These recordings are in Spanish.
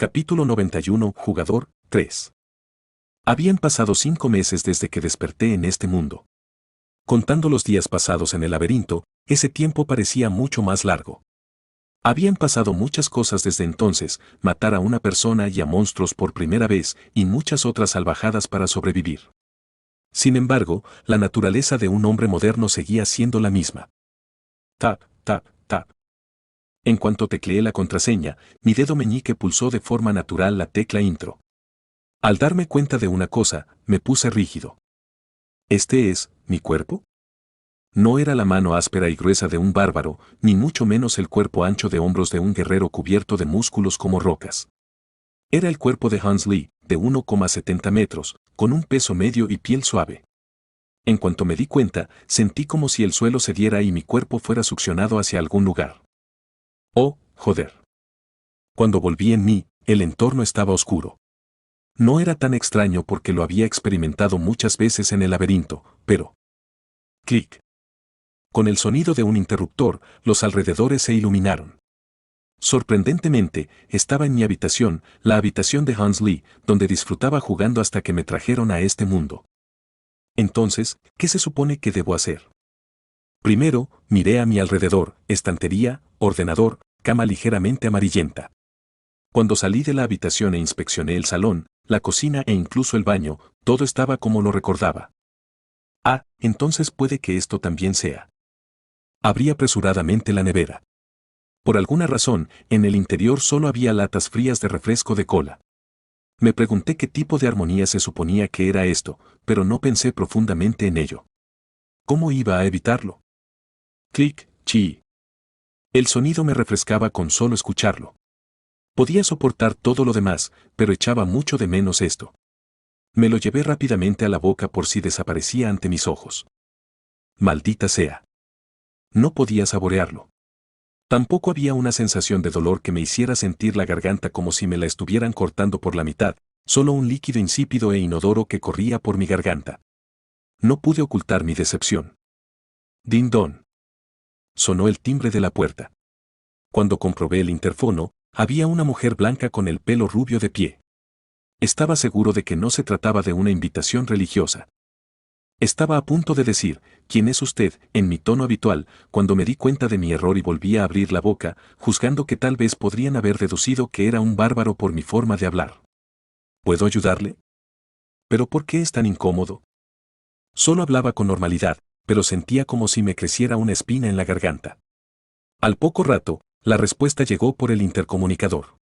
Capítulo 91, Jugador 3. Habían pasado 5 meses desde que desperté en este mundo. Contando los días pasados en el laberinto, ese tiempo parecía mucho más largo. Habían pasado muchas cosas desde entonces, matar a una persona y a monstruos por primera vez y muchas otras salvajadas para sobrevivir. Sin embargo, la naturaleza de un hombre moderno seguía siendo la misma. Tap, tap, tap. En cuanto tecleé la contraseña, mi dedo meñique pulsó de forma natural la tecla intro. Al darme cuenta de una cosa, me puse rígido. ¿Este es mi cuerpo? No era la mano áspera y gruesa de un bárbaro, ni mucho menos el cuerpo ancho de hombros de un guerrero cubierto de músculos como rocas. Era el cuerpo de Hans Lee, de 1,70 metros, con un peso medio y piel suave. En cuanto me di cuenta, sentí como si el suelo cediera y mi cuerpo fuera succionado hacia algún lugar. ¡Oh, joder! Cuando volví en mí, el entorno estaba oscuro. No era tan extraño porque lo había experimentado muchas veces en el laberinto, pero... ¡clic! Con el sonido de un interruptor, los alrededores se iluminaron. Sorprendentemente, estaba en mi habitación, la habitación de Hans Lee, donde disfrutaba jugando hasta que me trajeron a este mundo. Entonces, ¿qué se supone que debo hacer? Primero, miré a mi alrededor, estantería, ordenador, cama ligeramente amarillenta. Cuando salí de la habitación e inspeccioné el salón, la cocina e incluso el baño, todo estaba como lo recordaba. Ah, entonces puede que esto también sea. Abrí apresuradamente la nevera. Por alguna razón, en el interior solo había latas frías de refresco de cola. Me pregunté qué tipo de armonía se suponía que era esto, pero no pensé profundamente en ello. ¿Cómo iba a evitarlo? Clic, chi. El sonido me refrescaba con solo escucharlo. Podía soportar todo lo demás, pero echaba mucho de menos esto. Me lo llevé rápidamente a la boca por si desaparecía ante mis ojos. Maldita sea. No podía saborearlo. Tampoco había una sensación de dolor que me hiciera sentir la garganta como si me la estuvieran cortando por la mitad, solo un líquido insípido e inodoro que corría por mi garganta. No pude ocultar mi decepción. Din don. Sonó el timbre de la puerta. Cuando comprobé el interfono, había una mujer blanca con el pelo rubio de pie. Estaba seguro de que no se trataba de una invitación religiosa. Estaba a punto de decir, ¿quién es usted?, en mi tono habitual, cuando me di cuenta de mi error y volví a abrir la boca, juzgando que tal vez podrían haber deducido que era un bárbaro por mi forma de hablar. ¿Puedo ayudarle? ¿Pero por qué es tan incómodo? Solo hablaba con normalidad, pero sentía como si me creciera una espina en la garganta. Al poco rato, la respuesta llegó por el intercomunicador.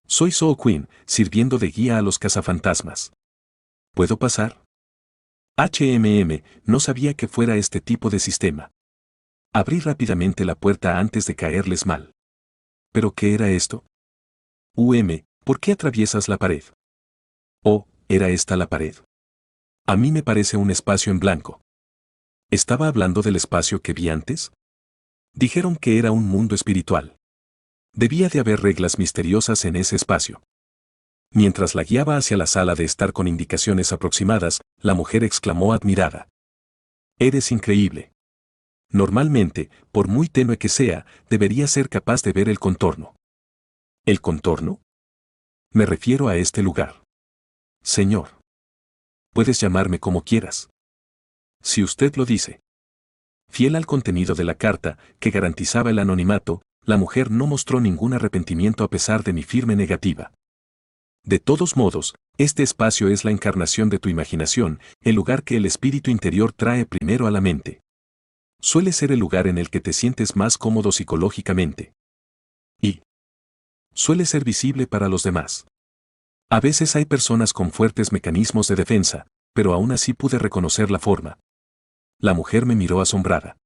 Soy Soul Queen, sirviendo de guía a los cazafantasmas. ¿Puedo pasar? No sabía que fuera este tipo de sistema. Abrí rápidamente la puerta antes de caerles mal. ¿Pero qué era esto? ¿Por qué atraviesas la pared? Oh, ¿era esta la pared? A mí me parece un espacio en blanco. ¿Estaba hablando del espacio que vi antes? Dijeron que era un mundo espiritual. Debía de haber reglas misteriosas en ese espacio. Mientras la guiaba hacia la sala de estar con indicaciones aproximadas, la mujer exclamó admirada. Eres increíble. Normalmente, por muy tenue que sea, debería ser capaz de ver el contorno. ¿El contorno? Me refiero a este lugar. Señor. Puedes llamarme como quieras. Si usted lo dice. Fiel al contenido de la carta, que garantizaba el anonimato, la mujer no mostró ningún arrepentimiento a pesar de mi firme negativa. De todos modos, este espacio es la encarnación de tu imaginación, el lugar que el espíritu interior trae primero a la mente. Suele ser el lugar en el que te sientes más cómodo psicológicamente. Y suele ser visible para los demás. A veces hay personas con fuertes mecanismos de defensa, pero aún así pude reconocer la forma. La mujer me miró asombrada.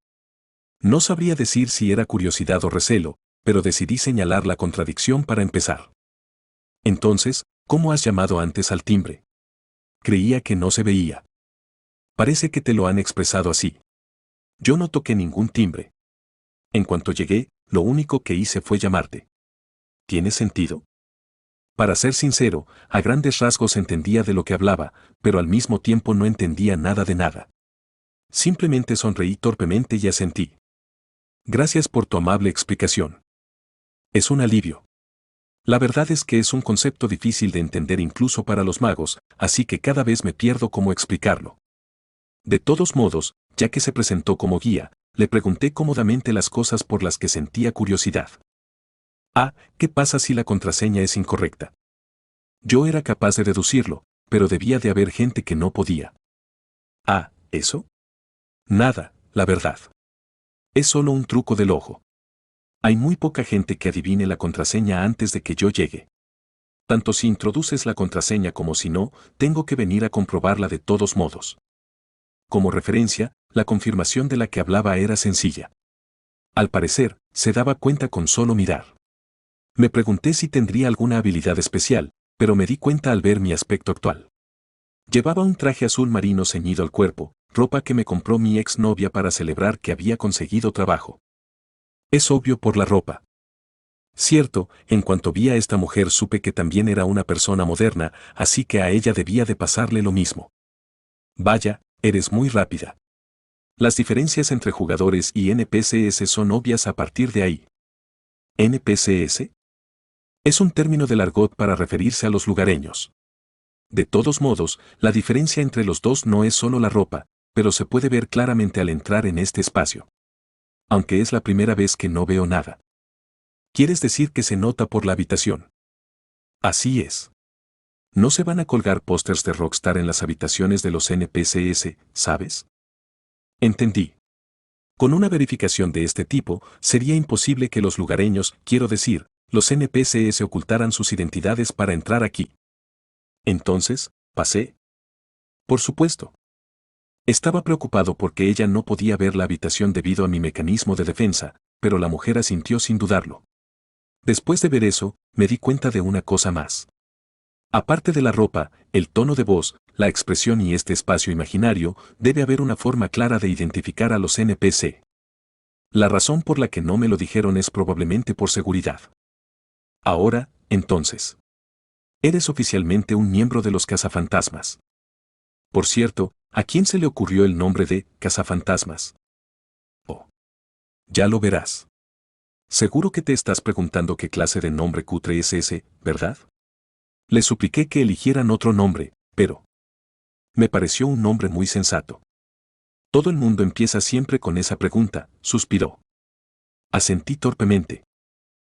No sabría decir si era curiosidad o recelo, pero decidí señalar la contradicción para empezar. Entonces, ¿cómo has llamado antes al timbre? Creía que no se veía. Parece que te lo han expresado así. Yo no toqué ningún timbre. En cuanto llegué, lo único que hice fue llamarte. ¿Tiene sentido? Para ser sincero, a grandes rasgos entendía de lo que hablaba, pero al mismo tiempo no entendía nada de nada. Simplemente sonreí torpemente y asentí. Gracias por tu amable explicación. Es un alivio. La verdad es que es un concepto difícil de entender incluso para los magos, así que cada vez me pierdo cómo explicarlo. De todos modos, ya que se presentó como guía, le pregunté cómodamente las cosas por las que sentía curiosidad. Ah, ¿qué pasa si la contraseña es incorrecta? Yo era capaz de deducirlo, pero debía de haber gente que no podía. Ah, ¿eso? Nada, la verdad. Es solo un truco del ojo. Hay muy poca gente que adivine la contraseña antes de que yo llegue. Tanto si introduces la contraseña como si no, tengo que venir a comprobarla de todos modos. Como referencia, la confirmación de la que hablaba era sencilla. Al parecer, se daba cuenta con solo mirar. Me pregunté si tendría alguna habilidad especial, pero me di cuenta al ver mi aspecto actual. Llevaba un traje azul marino ceñido al cuerpo, ropa que me compró mi exnovia para celebrar que había conseguido trabajo. Es obvio por la ropa. Cierto, en cuanto vi a esta mujer supe que también era una persona moderna, así que a ella debía de pasarle lo mismo. Vaya, eres muy rápida. Las diferencias entre jugadores y NPCs son obvias a partir de ahí. ¿NPCs? Es un término del argot para referirse a los lugareños. De todos modos, la diferencia entre los dos no es solo la ropa, pero se puede ver claramente al entrar en este espacio. Aunque es la primera vez que no veo nada. ¿Quieres decir que se nota por la habitación? Así es. No se van a colgar pósters de Rockstar en las habitaciones de los NPCs, ¿sabes? Entendí. Con una verificación de este tipo, sería imposible que los lugareños, quiero decir, los NPCs ocultaran sus identidades para entrar aquí. Entonces, pasé. Por supuesto. Estaba preocupado porque ella no podía ver la habitación debido a mi mecanismo de defensa, pero la mujer asintió sin dudarlo. Después de ver eso, me di cuenta de una cosa más. Aparte de la ropa, el tono de voz, la expresión y este espacio imaginario, debe haber una forma clara de identificar a los NPC. La razón por la que no me lo dijeron es probablemente por seguridad. Ahora, entonces. Eres oficialmente un miembro de los cazafantasmas. Por cierto, ¿a quién se le ocurrió el nombre de cazafantasmas? Oh. Ya lo verás. Seguro que te estás preguntando qué clase de nombre cutre es ese, ¿verdad? Le supliqué que eligieran otro nombre, pero me pareció un nombre muy sensato. Todo el mundo empieza siempre con esa pregunta, suspiró. Asentí torpemente.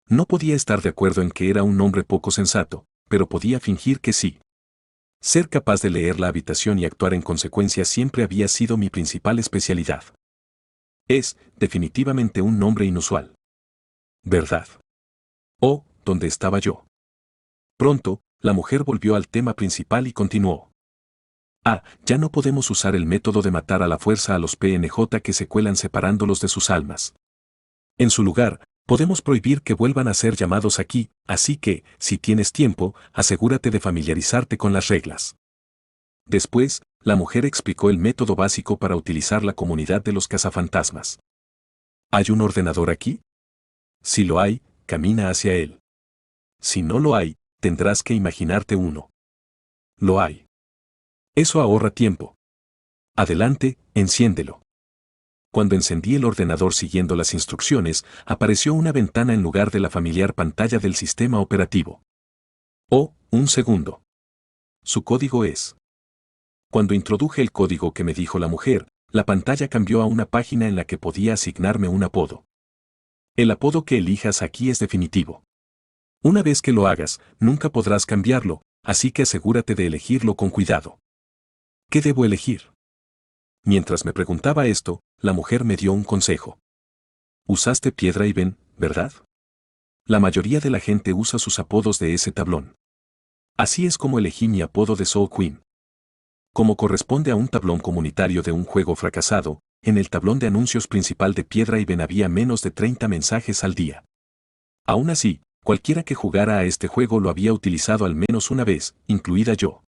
No podía estar de acuerdo en que era un nombre poco sensato, pero podía fingir que sí. Ser capaz de leer la habitación y actuar en consecuencia siempre había sido mi principal especialidad. Es, definitivamente, un nombre inusual. ¿Verdad? Oh, ¿dónde estaba yo? Pronto, la mujer volvió al tema principal y continuó. Ah, ya no podemos usar el método de matar a la fuerza a los PNJ que se cuelan separándolos de sus almas. En su lugar, podemos prohibir que vuelvan a ser llamados aquí, así que, si tienes tiempo, asegúrate de familiarizarte con las reglas. Después, la mujer explicó el método básico para utilizar la comunidad de los cazafantasmas. ¿Hay un ordenador aquí? Si lo hay, camina hacia él. Si no lo hay, tendrás que imaginarte uno. Lo hay. Eso ahorra tiempo. Adelante, enciéndelo. Cuando encendí el ordenador siguiendo las instrucciones, apareció una ventana en lugar de la familiar pantalla del sistema operativo. Oh, un segundo. Su código es. Cuando introduje el código que me dijo la mujer, la pantalla cambió a una página en la que podía asignarme un apodo. El apodo que elijas aquí es definitivo. Una vez que lo hagas, nunca podrás cambiarlo, así que asegúrate de elegirlo con cuidado. ¿Qué debo elegir? Mientras me preguntaba esto, la mujer me dio un consejo. Usaste piedra y ven, ¿verdad? La mayoría de la gente usa sus apodos de ese tablón. Así es como elegí mi apodo de Soul Queen. Como corresponde a un tablón comunitario de un juego fracasado, en el tablón de anuncios principal de Piedra y Ven había menos de 30 mensajes al día. Aún así, cualquiera que jugara a este juego lo había utilizado al menos una vez, incluida yo.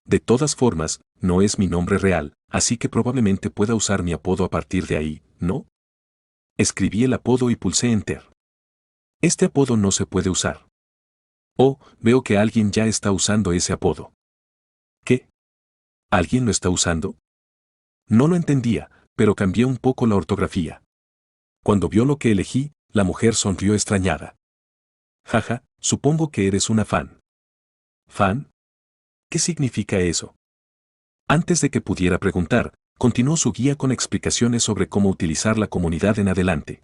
De todas formas, no es mi nombre real, así que probablemente pueda usar mi apodo a partir de ahí, ¿no? Escribí el apodo y pulsé Enter. Este apodo no se puede usar. Oh, veo que alguien ya está usando ese apodo. ¿Qué? ¿Alguien lo está usando? No lo entendía, pero cambié un poco la ortografía. Cuando vio lo que elegí, la mujer sonrió extrañada. Jaja, Supongo que eres una fan. ¿Fan? ¿Qué significa eso? Antes de que pudiera preguntar, continuó su guía con explicaciones sobre cómo utilizar la comunidad en adelante.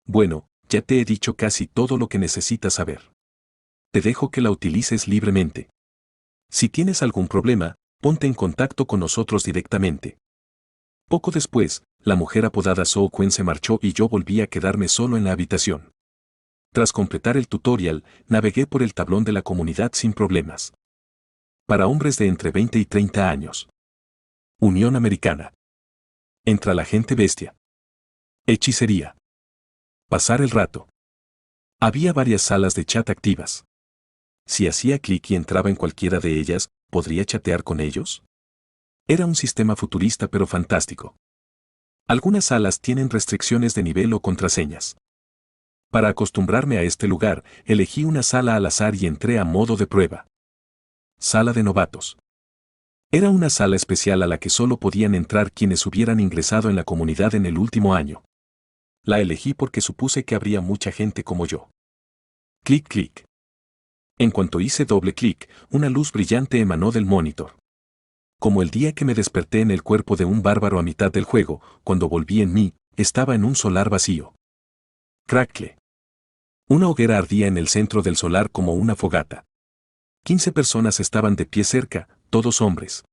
Bueno, ya te he dicho casi todo lo que necesitas saber. Te dejo que la utilices libremente. Si tienes algún problema, ponte en contacto con nosotros directamente. Poco después, la mujer apodada So Quen se marchó y yo volví a quedarme solo en la habitación. Tras completar el tutorial, navegué por el tablón de la comunidad sin problemas. Para hombres de entre 20 y 30 años. Unión Americana. Entra la gente bestia. Hechicería. Pasar el rato. Había varias salas de chat activas. Si hacía clic y entraba en cualquiera de ellas, ¿podría chatear con ellos? Era un sistema futurista pero fantástico. Algunas salas tienen restricciones de nivel o contraseñas. Para acostumbrarme a este lugar, elegí una sala al azar y entré a modo de prueba. Sala de novatos. Era una sala especial a la que solo podían entrar quienes hubieran ingresado en la comunidad en el último año. La elegí porque supuse que habría mucha gente como yo. Clic, clic. En cuanto hice doble clic, una luz brillante emanó del monitor. Como el día que me desperté en el cuerpo de un bárbaro a mitad del juego, cuando volví en mí, estaba en un solar vacío. Crackle. Una hoguera ardía en el centro del solar como una fogata. 15 personas estaban de pie cerca, todos hombres.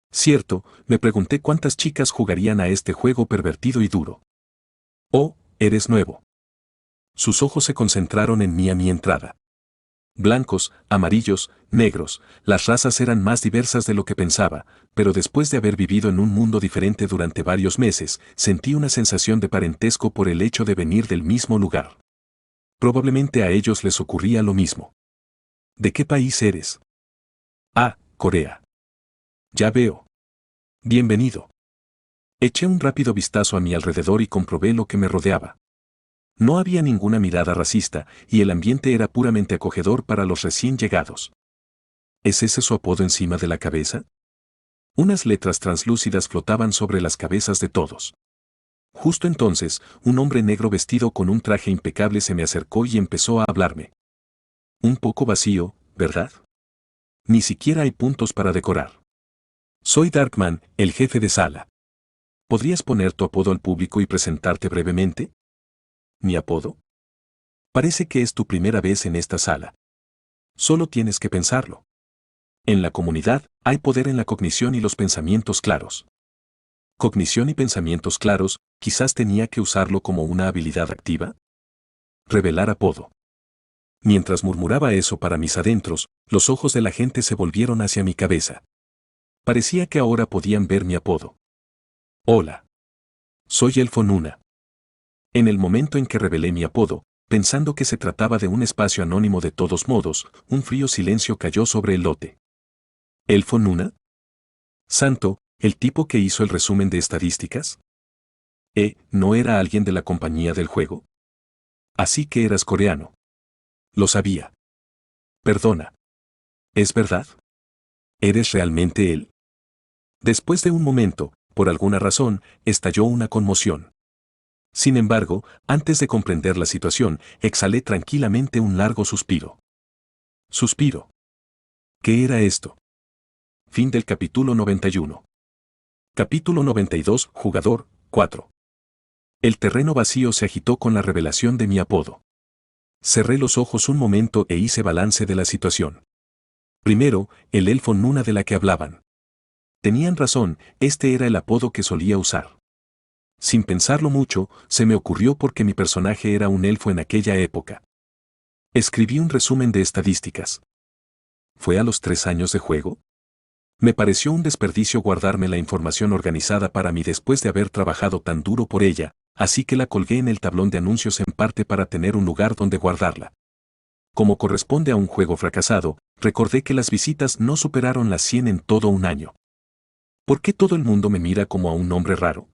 Cierto, me pregunté cuántas chicas jugarían a este juego pervertido y duro. Oh, eres nuevo. Sus ojos se concentraron en mí a mi entrada. Blancos, amarillos, negros, las razas eran más diversas de lo que pensaba, pero después de haber vivido en un mundo diferente durante varios meses, sentí una sensación de parentesco por el hecho de venir del mismo lugar. Probablemente a ellos les ocurría lo mismo. ¿De qué país eres? Ah, Corea. Ya veo. Bienvenido. Eché un rápido vistazo a mi alrededor y comprobé lo que me rodeaba. No había ninguna mirada racista, y el ambiente era puramente acogedor para los recién llegados. ¿Es ese su apodo encima de la cabeza? Unas letras translúcidas flotaban sobre las cabezas de todos. Justo entonces, un hombre negro vestido con un traje impecable se me acercó y empezó a hablarme. Un poco vacío, ¿verdad? Ni siquiera hay puntos para decorar. Soy Darkman, el jefe de sala. ¿Podrías poner tu apodo al público y presentarte brevemente? ¿Mi apodo? Parece que es tu primera vez en esta sala. Solo tienes que pensarlo. En la comunidad, hay poder en la cognición y los pensamientos claros. ¿Cognición y pensamientos claros, quizás tenía que usarlo como una habilidad activa? Revelar apodo. Mientras murmuraba eso para mis adentros, los ojos de la gente se volvieron hacia mi cabeza. Parecía que ahora podían ver mi apodo. Hola. Soy Elfo Nuna. En el momento en que revelé mi apodo, pensando que se trataba de un espacio anónimo de todos modos, un frío silencio cayó sobre el lote. ¿Elfo Nuna? Santo, ¿el tipo que hizo el resumen de estadísticas? ¿No era alguien de la compañía del juego? Así que eras coreano. Lo sabía. Perdona. ¿Es verdad? ¿Eres realmente él? Después de un momento, por alguna razón, estalló una conmoción. Sin embargo, antes de comprender la situación, exhalé tranquilamente un largo suspiro. Suspiro. ¿Qué era esto? Fin del capítulo 91. Capítulo 92, Jugador, 4. El terreno vacío se agitó con la revelación de mi apodo. Cerré los ojos un momento e hice balance de la situación. Primero, el elfo Nuna de la que hablaban. Tenían razón, este era el apodo que solía usar. Sin pensarlo mucho, se me ocurrió porque mi personaje era un elfo en aquella época. Escribí un resumen de estadísticas. ¿Fue a los 3 años de juego? Me pareció un desperdicio guardarme la información organizada para mí después de haber trabajado tan duro por ella, así que la colgué en el tablón de anuncios en parte para tener un lugar donde guardarla. Como corresponde a un juego fracasado, recordé que las visitas no superaron las 100 en todo un año. ¿Por qué todo el mundo me mira como a un hombre raro?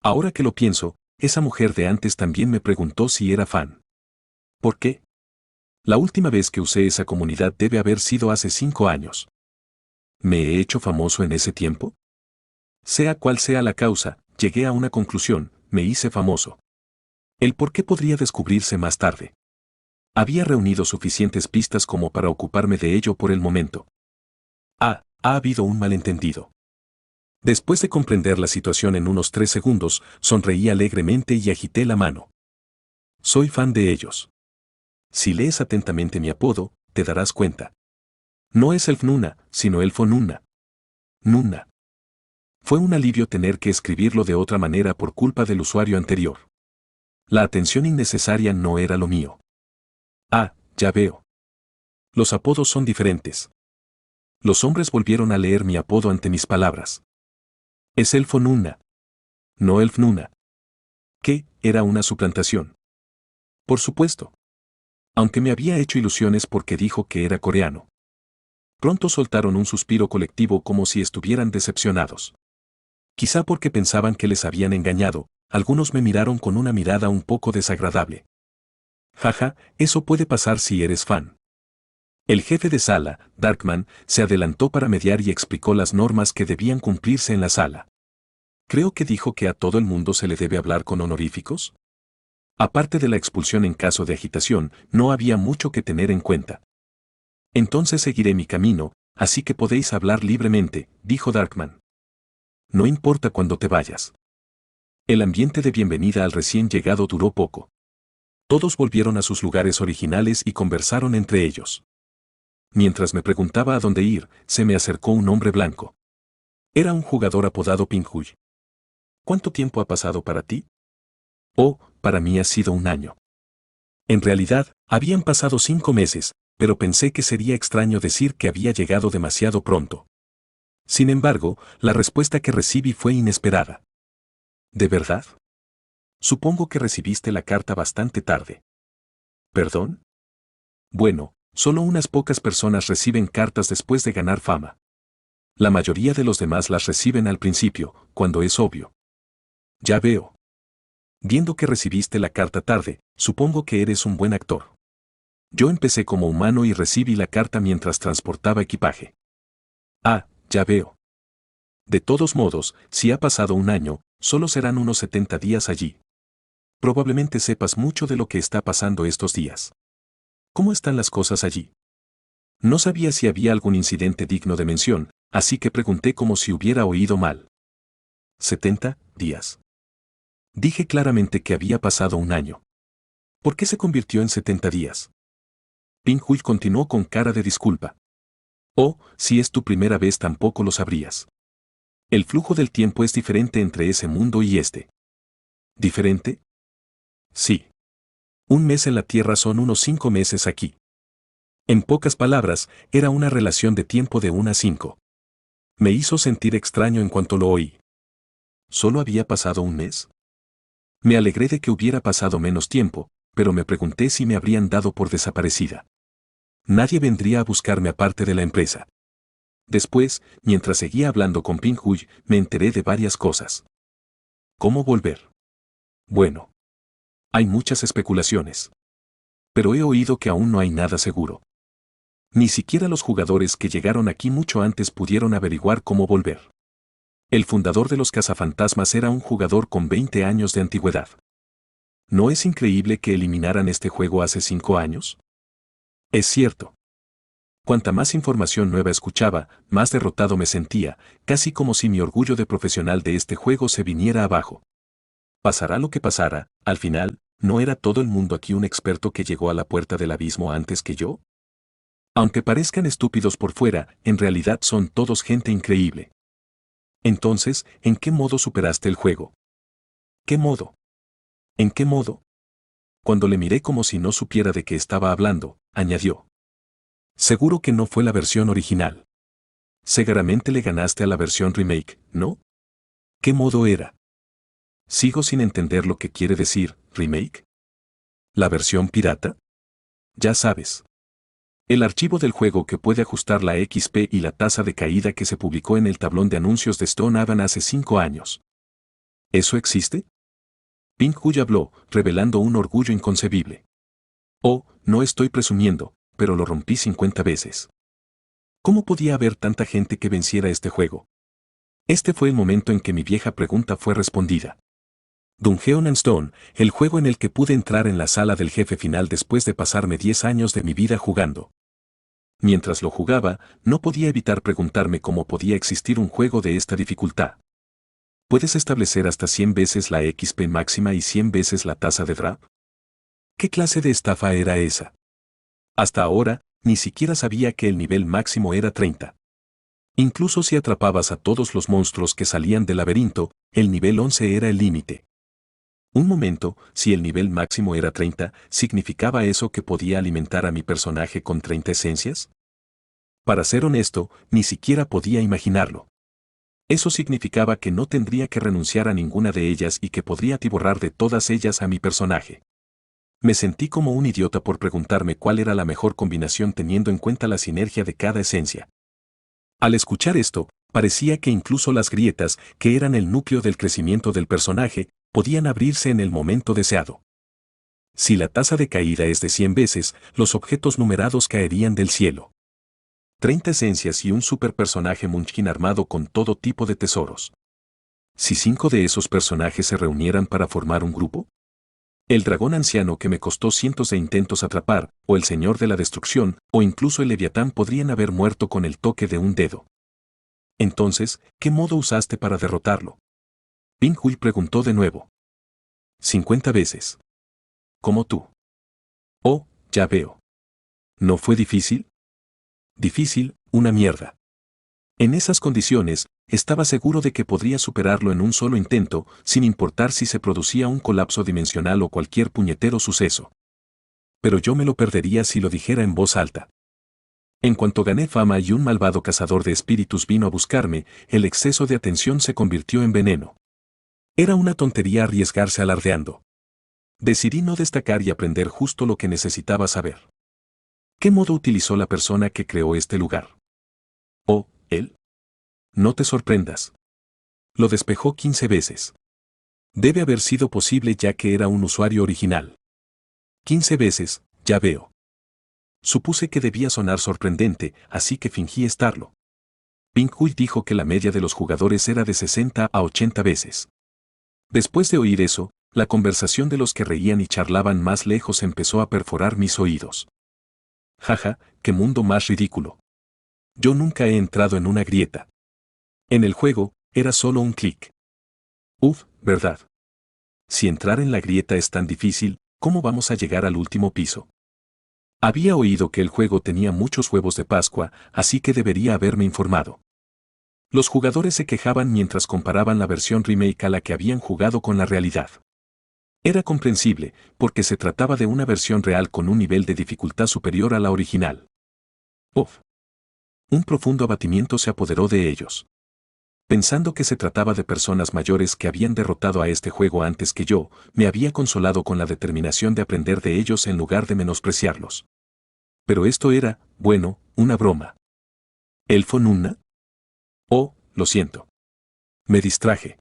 Ahora que lo pienso, esa mujer de antes también me preguntó si era fan. ¿Por qué? La última vez que usé esa comunidad debe haber sido hace 5 años. ¿Me he hecho famoso en ese tiempo? Sea cual sea la causa, llegué a una conclusión, me hice famoso. El por qué podría descubrirse más tarde. Había reunido suficientes pistas como para ocuparme de ello por el momento. Ha habido un malentendido. Después de comprender la situación en unos 3 segundos, sonreí alegremente y agité la mano. Soy fan de ellos. Si lees atentamente mi apodo, te darás cuenta. No es Elf Nuna, sino Elfo Nuna. Nuna. Fue un alivio tener que escribirlo de otra manera por culpa del usuario anterior. La atención innecesaria no era lo mío. Ya veo. Los apodos son diferentes. Los hombres volvieron a leer mi apodo ante mis palabras. Es Elfo Nuna. No Elf Nuna. ¿Qué? Era una suplantación. Por supuesto. Aunque me había hecho ilusiones porque dijo que era coreano. Pronto soltaron un suspiro colectivo como si estuvieran decepcionados. Quizá porque pensaban que les habían engañado, algunos me miraron con una mirada un poco desagradable. Jaja, eso puede pasar si eres fan. El jefe de sala, Darkman, se adelantó para mediar y explicó las normas que debían cumplirse en la sala. Creo que dijo que a todo el mundo se le debe hablar con honoríficos. Aparte de la expulsión en caso de agitación, no había mucho que tener en cuenta. Entonces seguiré mi camino, así que podéis hablar libremente, dijo Darkman. No importa cuándo te vayas. El ambiente de bienvenida al recién llegado duró poco. Todos volvieron a sus lugares originales y conversaron entre ellos. Mientras me preguntaba a dónde ir, se me acercó un hombre blanco. Era un jugador apodado Pinhuy. ¿Cuánto tiempo ha pasado para ti? Oh, para mí ha sido un año. En realidad, habían pasado 5 meses, pero pensé que sería extraño decir que había llegado demasiado pronto. Sin embargo, la respuesta que recibí fue inesperada. ¿De verdad? Supongo que recibiste la carta bastante tarde. ¿Perdón? Bueno, solo unas pocas personas reciben cartas después de ganar fama. La mayoría de los demás las reciben al principio, cuando es obvio. Ya veo. Viendo que recibiste la carta tarde, supongo que eres un buen actor. Yo empecé como humano y recibí la carta mientras transportaba equipaje. Ya veo. De todos modos, si ha pasado un año, solo serán unos 70 días allí. Probablemente sepas mucho de lo que está pasando estos días. ¿Cómo están las cosas allí? No sabía si había algún incidente digno de mención, así que pregunté como si hubiera oído mal. 70 días. Dije claramente que había pasado un año. ¿Por qué se convirtió en 70 días? Pinhuy continuó con cara de disculpa. Oh, si es tu primera vez tampoco lo sabrías. El flujo del tiempo es diferente entre ese mundo y este. ¿Diferente? Sí. Un mes en la Tierra son unos 5 meses aquí. En pocas palabras, era una relación de tiempo de 1 a 5. Me hizo sentir extraño en cuanto lo oí. ¿Solo había pasado un mes? Me alegré de que hubiera pasado menos tiempo, pero me pregunté si me habrían dado por desaparecida. Nadie vendría a buscarme aparte de la empresa. Después, mientras seguía hablando con Pinhuy, me enteré de varias cosas. ¿Cómo volver? Bueno. Hay muchas especulaciones. Pero he oído que aún no hay nada seguro. Ni siquiera los jugadores que llegaron aquí mucho antes pudieron averiguar cómo volver. El fundador de los cazafantasmas era un jugador con 20 años de antigüedad. ¿No es increíble que eliminaran este juego hace 5 años? Es cierto. Cuanta más información nueva escuchaba, más derrotado me sentía, casi como si mi orgullo de profesional de este juego se viniera abajo. Pasará lo que pasara, al final, ¿no era todo el mundo aquí un experto que llegó a la puerta del abismo antes que yo? Aunque parezcan estúpidos por fuera, en realidad son todos gente increíble. Entonces, ¿en qué modo superaste el juego? ¿Qué modo? ¿En qué modo? Cuando le miré como si no supiera de qué estaba hablando, añadió. Seguro que no fue la versión original. Seguramente le ganaste a la versión remake, ¿no? ¿Qué modo era? Sigo sin entender lo que quiere decir, remake. ¿La versión pirata? Ya sabes. El archivo del juego que puede ajustar la XP y la tasa de caída que se publicó en el tablón de anuncios de Stone Haven hace 5 años. ¿Eso existe? Pinhuy habló, revelando un orgullo inconcebible. Oh, no estoy presumiendo, pero lo rompí 50 veces. ¿Cómo podía haber tanta gente que venciera este juego? Este fue el momento en que mi vieja pregunta fue respondida. Dungeon and Stone, el juego en el que pude entrar en la sala del jefe final después de pasarme 10 años de mi vida jugando. Mientras lo jugaba, no podía evitar preguntarme cómo podía existir un juego de esta dificultad. ¿Puedes establecer hasta 100 veces la XP máxima y 100 veces la tasa de drop? ¿Qué clase de estafa era esa? Hasta ahora, ni siquiera sabía que el nivel máximo era 30. Incluso si atrapabas a todos los monstruos que salían del laberinto, el nivel 11 era el límite. Un momento, si el nivel máximo era 30, ¿significaba eso que podía alimentar a mi personaje con 30 esencias? Para ser honesto, ni siquiera podía imaginarlo. Eso significaba que no tendría que renunciar a ninguna de ellas y que podría atiborrar de todas ellas a mi personaje. Me sentí como un idiota por preguntarme cuál era la mejor combinación teniendo en cuenta la sinergia de cada esencia. Al escuchar esto, parecía que incluso las grietas, que eran el núcleo del crecimiento del personaje, podían abrirse en el momento deseado. Si la tasa de caída es de 100 veces, los objetos numerados caerían del cielo. 30 esencias y un superpersonaje Munchkin armado con todo tipo de tesoros. Si 5 de esos personajes se reunieran para formar un grupo, el dragón anciano que me costó cientos de intentos atrapar, o el señor de la destrucción, o incluso el leviatán podrían haber muerto con el toque de un dedo. Entonces, ¿qué modo usaste para derrotarlo? Ping-Hui preguntó de nuevo. 50 veces. Como tú. Oh, ya veo. ¿No fue difícil? Difícil, una mierda. En esas condiciones, estaba seguro de que podría superarlo en un solo intento, sin importar si se producía un colapso dimensional o cualquier puñetero suceso. Pero yo me lo perdería si lo dijera en voz alta. En cuanto gané fama y un malvado cazador de espíritus vino a buscarme, el exceso de atención se convirtió en veneno. Era una tontería arriesgarse alardeando. Decidí no destacar y aprender justo lo que necesitaba saber. ¿Qué modo utilizó la persona que creó este lugar? ¿Oh, él? No te sorprendas. Lo despejó 15 veces. Debe haber sido posible ya que era un usuario original. 15 veces, ya veo. Supuse que debía sonar sorprendente, así que fingí estarlo. Ping-Hui dijo que la media de los jugadores era de 60 a 80 veces. Después de oír eso, la conversación de los que reían y charlaban más lejos empezó a perforar mis oídos. Jaja, qué mundo más ridículo. Yo nunca he entrado en una grieta. En el juego, era solo un clic. Uf, ¿verdad? Si entrar en la grieta es tan difícil, ¿cómo vamos a llegar al último piso? Había oído que el juego tenía muchos huevos de Pascua, así que debería haberme informado. Los jugadores se quejaban mientras comparaban la versión remake a la que habían jugado con la realidad. Era comprensible, porque se trataba de una versión real con un nivel de dificultad superior a la original. Uf. Un profundo abatimiento se apoderó de ellos. Pensando que se trataba de personas mayores que habían derrotado a este juego antes que yo, me había consolado con la determinación de aprender de ellos en lugar de menospreciarlos. Pero esto era, bueno, una broma. ¿Elfo Nunna? Oh, lo siento. Me distraje.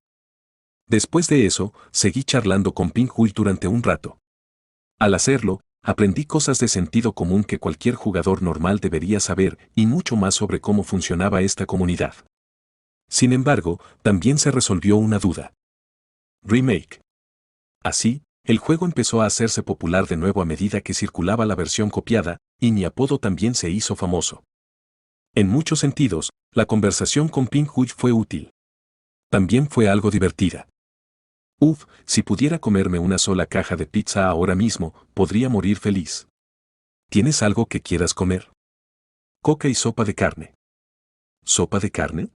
Después de eso, seguí charlando con Ping-Hui durante un rato. Al hacerlo, aprendí cosas de sentido común que cualquier jugador normal debería saber y mucho más sobre cómo funcionaba esta comunidad. Sin embargo, también se resolvió una duda. Remake. Así, el juego empezó a hacerse popular de nuevo a medida que circulaba la versión copiada, y mi apodo también se hizo famoso. En muchos sentidos, la conversación con Ping-Hui fue útil. También fue algo divertida. Uf, si pudiera comerme una sola caja de pizza ahora mismo, podría morir feliz. ¿Tienes algo que quieras comer? Coca y sopa de carne. ¿Sopa de carne?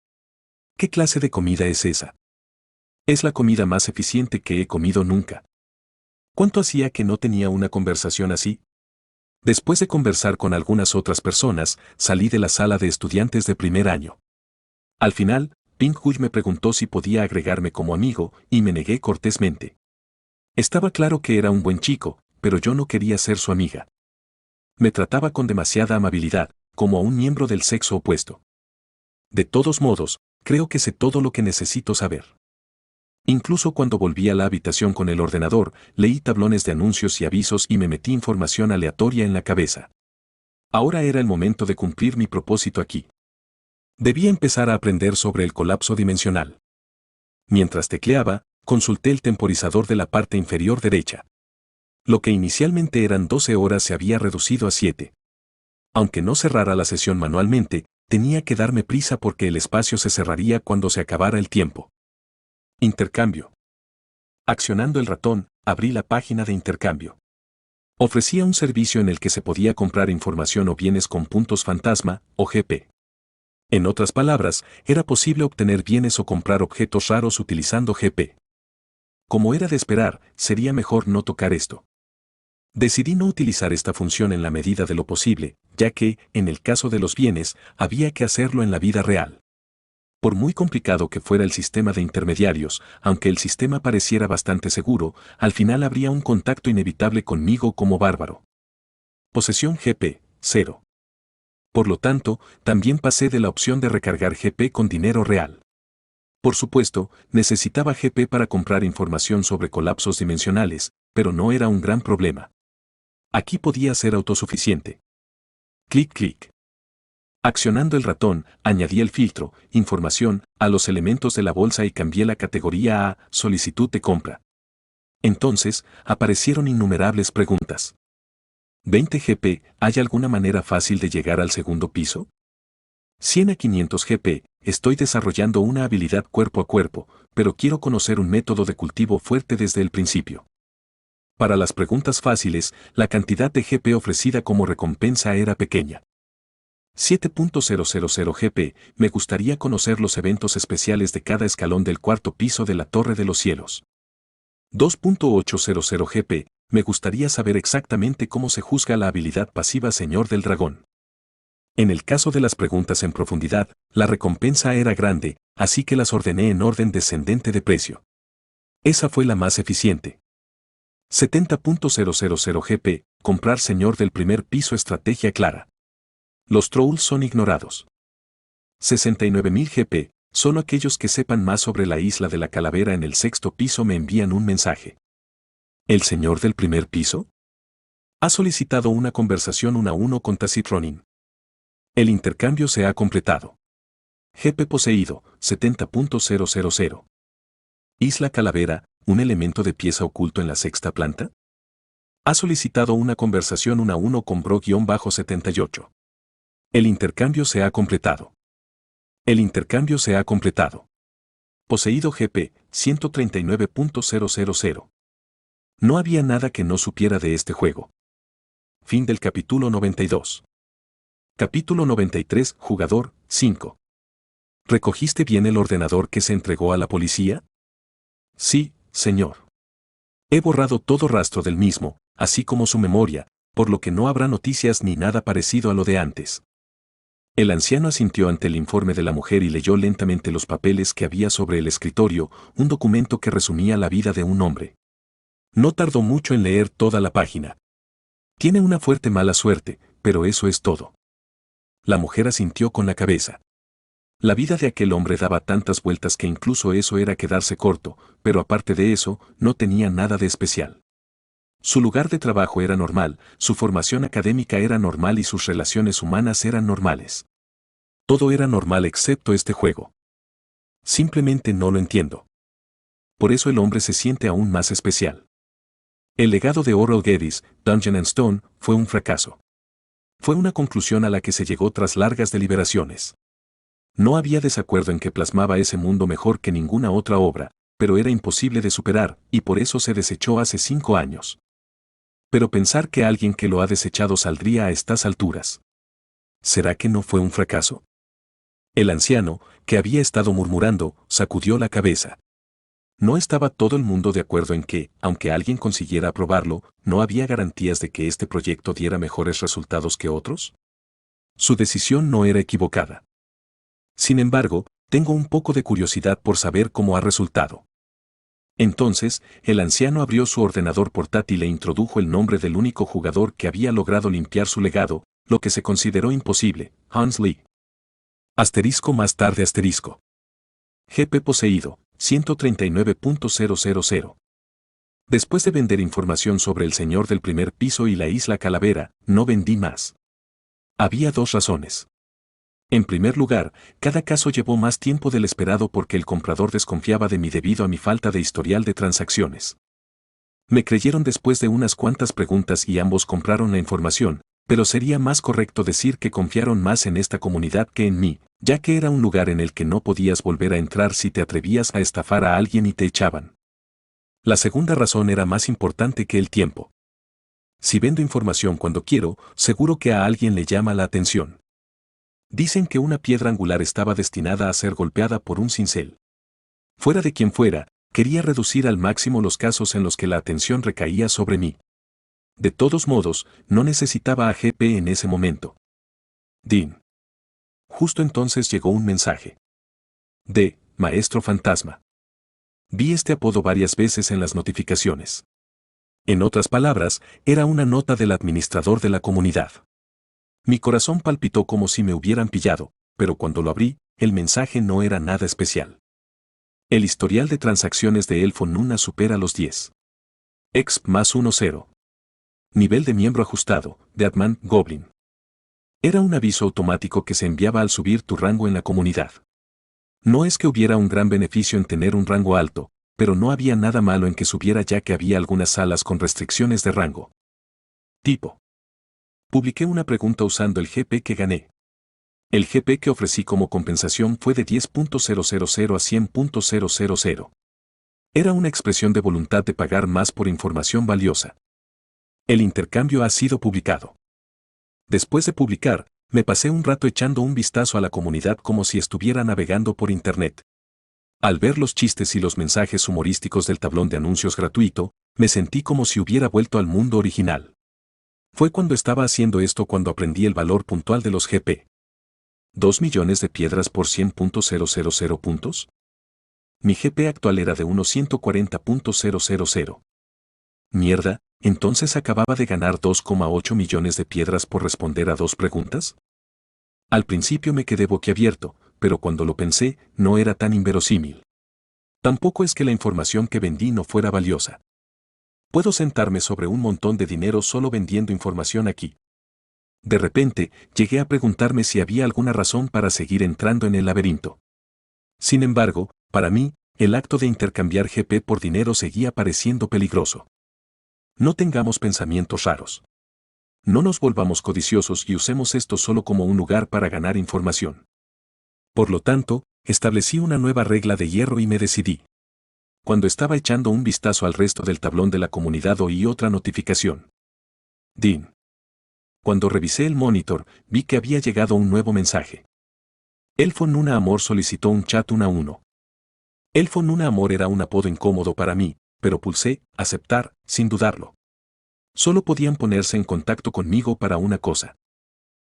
¿Qué clase de comida es esa? Es la comida más eficiente que he comido nunca. ¿Cuánto hacía que no tenía una conversación así? Después de conversar con algunas otras personas, salí de la sala de estudiantes de primer año. Al final, Ping-Hui me preguntó si podía agregarme como amigo, y me negué cortésmente. Estaba claro que era un buen chico, pero yo no quería ser su amiga. Me trataba con demasiada amabilidad, como a un miembro del sexo opuesto. De todos modos, creo que sé todo lo que necesito saber. Incluso cuando volví a la habitación con el ordenador, leí tablones de anuncios y avisos y me metí información aleatoria en la cabeza. Ahora era el momento de cumplir mi propósito aquí. Debía empezar a aprender sobre el colapso dimensional. Mientras tecleaba, Consulté el temporizador de la parte inferior derecha. Lo que inicialmente eran 12 horas se había reducido a 7. Aunque no cerrara la sesión manualmente, tenía que darme prisa porque el espacio se cerraría cuando se acabara el tiempo. Intercambio. Accionando el ratón, abrí la página de intercambio. Ofrecía un servicio en el que se podía comprar información o bienes con puntos fantasma, o GP. En otras palabras, era posible obtener bienes o comprar objetos raros utilizando GP. Como era de esperar, sería mejor no tocar esto. Decidí no utilizar esta función en la medida de lo posible, ya que, en el caso de los bienes, había que hacerlo en la vida real. Por muy complicado que fuera el sistema de intermediarios, aunque el sistema pareciera bastante seguro, al final habría un contacto inevitable conmigo como bárbaro. Posesión GP, 0. Por lo tanto, también pasé de la opción de recargar GP con dinero real. Por supuesto, necesitaba GP para comprar información sobre colapsos dimensionales, pero no era un gran problema. Aquí podía ser autosuficiente. Clic, clic. Accionando el ratón, añadí el filtro, información, a los elementos de la bolsa y cambié la categoría a solicitud de compra. Entonces, aparecieron innumerables preguntas. 20 GP, ¿hay alguna manera fácil de llegar al segundo piso? 100 a 500 GP, estoy desarrollando una habilidad cuerpo a cuerpo, pero quiero conocer un método de cultivo fuerte desde el principio. Para las preguntas fáciles, la cantidad de GP ofrecida como recompensa era pequeña. 7.000 GP, me gustaría conocer los eventos especiales de cada escalón del cuarto piso de la Torre de los Cielos. 2.800 GP, me gustaría saber exactamente cómo se juzga la habilidad pasiva Señor del Dragón. En el caso de las preguntas en profundidad, la recompensa era grande, así que las ordené en orden descendente de precio. Esa fue la más eficiente. 70.000 GP, comprar Señor del primer piso estrategia clara. Los trolls son ignorados. 69.000 GP, solo aquellos que sepan más sobre la isla de la calavera en el sexto piso me envían un mensaje. ¿El señor del primer piso? Ha solicitado una conversación 1 a 1 con Tacit Ronin. El intercambio se ha completado. GP poseído, 70.000. Isla Calavera, un elemento de pieza oculto en la sexta planta. Ha solicitado una conversación 1 a 1 con Bro-78. El intercambio se ha completado. El intercambio se ha completado. Poseído GP, 139.000. No había nada que no supiera de este juego. Fin del capítulo 92. Capítulo 93, jugador, 5. ¿Recogiste bien el ordenador que se entregó a la policía? Sí, señor. He borrado todo rastro del mismo, así como su memoria, por lo que no habrá noticias ni nada parecido a lo de antes. El anciano asintió ante el informe de la mujer y leyó lentamente los papeles que había sobre el escritorio, un documento que resumía la vida de un hombre. No tardó mucho en leer toda la página. Tiene una fuerte mala suerte, pero eso es todo. La mujer asintió con la cabeza. La vida de aquel hombre daba tantas vueltas que incluso eso era quedarse corto, pero aparte de eso, no tenía nada de especial. Su lugar de trabajo era normal, su formación académica era normal y sus relaciones humanas eran normales. Todo era normal excepto este juego. Simplemente no lo entiendo. Por eso el hombre se siente aún más especial. El legado de Oral Geddes, Dungeon and Stone, fue un fracaso. Fue una conclusión a la que se llegó tras largas deliberaciones. No había desacuerdo en que plasmaba ese mundo mejor que ninguna otra obra, pero era imposible de superar, y por eso se desechó hace 5 años. Pero pensar que alguien que lo ha desechado saldría a estas alturas. ¿Será que no fue un fracaso? El anciano, que había estado murmurando, sacudió la cabeza. ¿No estaba todo el mundo de acuerdo en que, aunque alguien consiguiera aprobarlo, no había garantías de que este proyecto diera mejores resultados que otros? Su decisión no era equivocada. Sin embargo, tengo un poco de curiosidad por saber cómo ha resultado. Entonces, el anciano abrió su ordenador portátil e introdujo el nombre del único jugador que había logrado limpiar su legado, lo que se consideró imposible, Hans Lee. Asterisco más tarde asterisco. GP poseído, 139.000. Después de vender información sobre el señor del primer piso y la isla Calavera, no vendí más. Había 2 razones. En primer lugar, cada caso llevó más tiempo del esperado porque el comprador desconfiaba de mí debido a mi falta de historial de transacciones. Me creyeron después de unas cuantas preguntas y ambos compraron la información, pero sería más correcto decir que confiaron más en esta comunidad que en mí, ya que era un lugar en el que no podías volver a entrar si te atrevías a estafar a alguien y te echaban. La segunda razón era más importante que el tiempo. Si vendo información cuando quiero, seguro que a alguien le llama la atención. Dicen que una piedra angular estaba destinada a ser golpeada por un cincel. Fuera de quien fuera, quería reducir al máximo los casos en los que la atención recaía sobre mí. De todos modos, no necesitaba a GP en ese momento. Dean. Justo entonces llegó un mensaje. De Maestro Fantasma. Vi este apodo varias veces en las notificaciones. En otras palabras, era una nota del administrador de la comunidad. Mi corazón palpitó como si me hubieran pillado, pero cuando lo abrí, el mensaje no era nada especial. El historial de transacciones de Elfo Nuna supera los 10. Exp más 10. Nivel de miembro ajustado, de Atman Goblin. Era un aviso automático que se enviaba al subir tu rango en la comunidad. No es que hubiera un gran beneficio en tener un rango alto, pero no había nada malo en que subiera ya que había algunas salas con restricciones de rango. Tipo. Publiqué una pregunta usando el GP que gané. El GP que ofrecí como compensación fue de 10.000 a 100.000. Era una expresión de voluntad de pagar más por información valiosa. El intercambio ha sido publicado. Después de publicar, me pasé un rato echando un vistazo a la comunidad como si estuviera navegando por Internet. Al ver los chistes y los mensajes humorísticos del tablón de anuncios gratuito, me sentí como si hubiera vuelto al mundo original. Fue cuando estaba haciendo esto cuando aprendí el valor puntual de los GP. 2 millones de piedras por 100.000 puntos. Mi GP actual era de unos 140.000. Mierda, ¿entonces acababa de ganar 2,8 millones de piedras por responder a 2 preguntas? Al principio me quedé boquiabierto, pero cuando lo pensé, no era tan inverosímil. Tampoco es que la información que vendí no fuera valiosa. Puedo sentarme sobre un montón de dinero solo vendiendo información aquí. De repente, llegué a preguntarme si había alguna razón para seguir entrando en el laberinto. Sin embargo, para mí, el acto de intercambiar GP por dinero seguía pareciendo peligroso. No tengamos pensamientos raros. No nos volvamos codiciosos y usemos esto solo como un lugar para ganar información. Por lo tanto, establecí una nueva regla de hierro y me decidí. Cuando estaba echando un vistazo al resto del tablón de la comunidad oí otra notificación. Dean. Cuando revisé el monitor, vi que había llegado un nuevo mensaje. Elfo Nuna Amor solicitó un chat 1 a 1. Elfo Nuna Amor era un apodo incómodo para mí, pero pulsé aceptar, sin dudarlo. Solo podían ponerse en contacto conmigo para una cosa.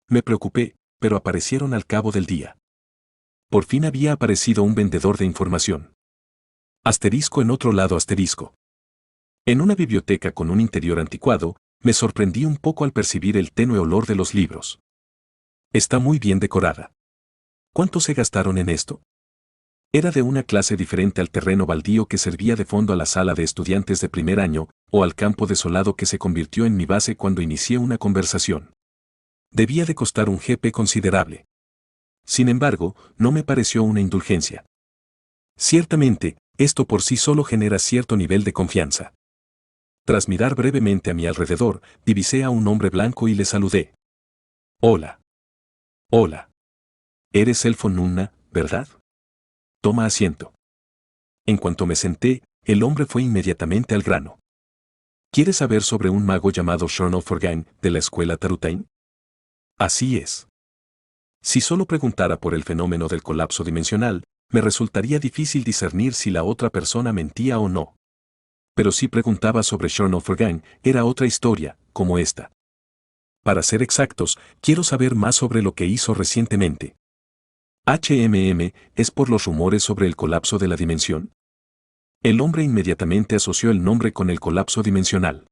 Me preocupé, pero aparecieron al cabo del día. Por fin había aparecido un vendedor de información. Asterisco en otro lado asterisco. En una biblioteca con un interior anticuado, me sorprendí un poco al percibir el tenue olor de los libros. Está muy bien decorada. ¿Cuánto se gastaron en esto? Era de una clase diferente al terreno baldío que servía de fondo a la sala de estudiantes de primer año, o al campo desolado que se convirtió en mi base cuando inicié una conversación. Debía de costar un GP considerable. Sin embargo, no me pareció una indulgencia. Ciertamente, esto por sí solo genera cierto nivel de confianza. Tras mirar brevemente a mi alrededor, divisé a un hombre blanco y le saludé. Hola. Hola. Eres Elfo Nuna, ¿verdad? Toma asiento. En cuanto me senté, el hombre fue inmediatamente al grano. ¿Quieres saber sobre un mago llamado Shorn Forgain de la escuela Tarutain? Así es. Si solo preguntara por el fenómeno del colapso dimensional, me resultaría difícil discernir si la otra persona mentía o no. Pero si preguntaba sobre Shorn Forgain, era otra historia, como esta. Para ser exactos, quiero saber más sobre lo que hizo recientemente. ¿Es por los rumores sobre el colapso de la dimensión? El hombre inmediatamente asoció el nombre con el colapso dimensional.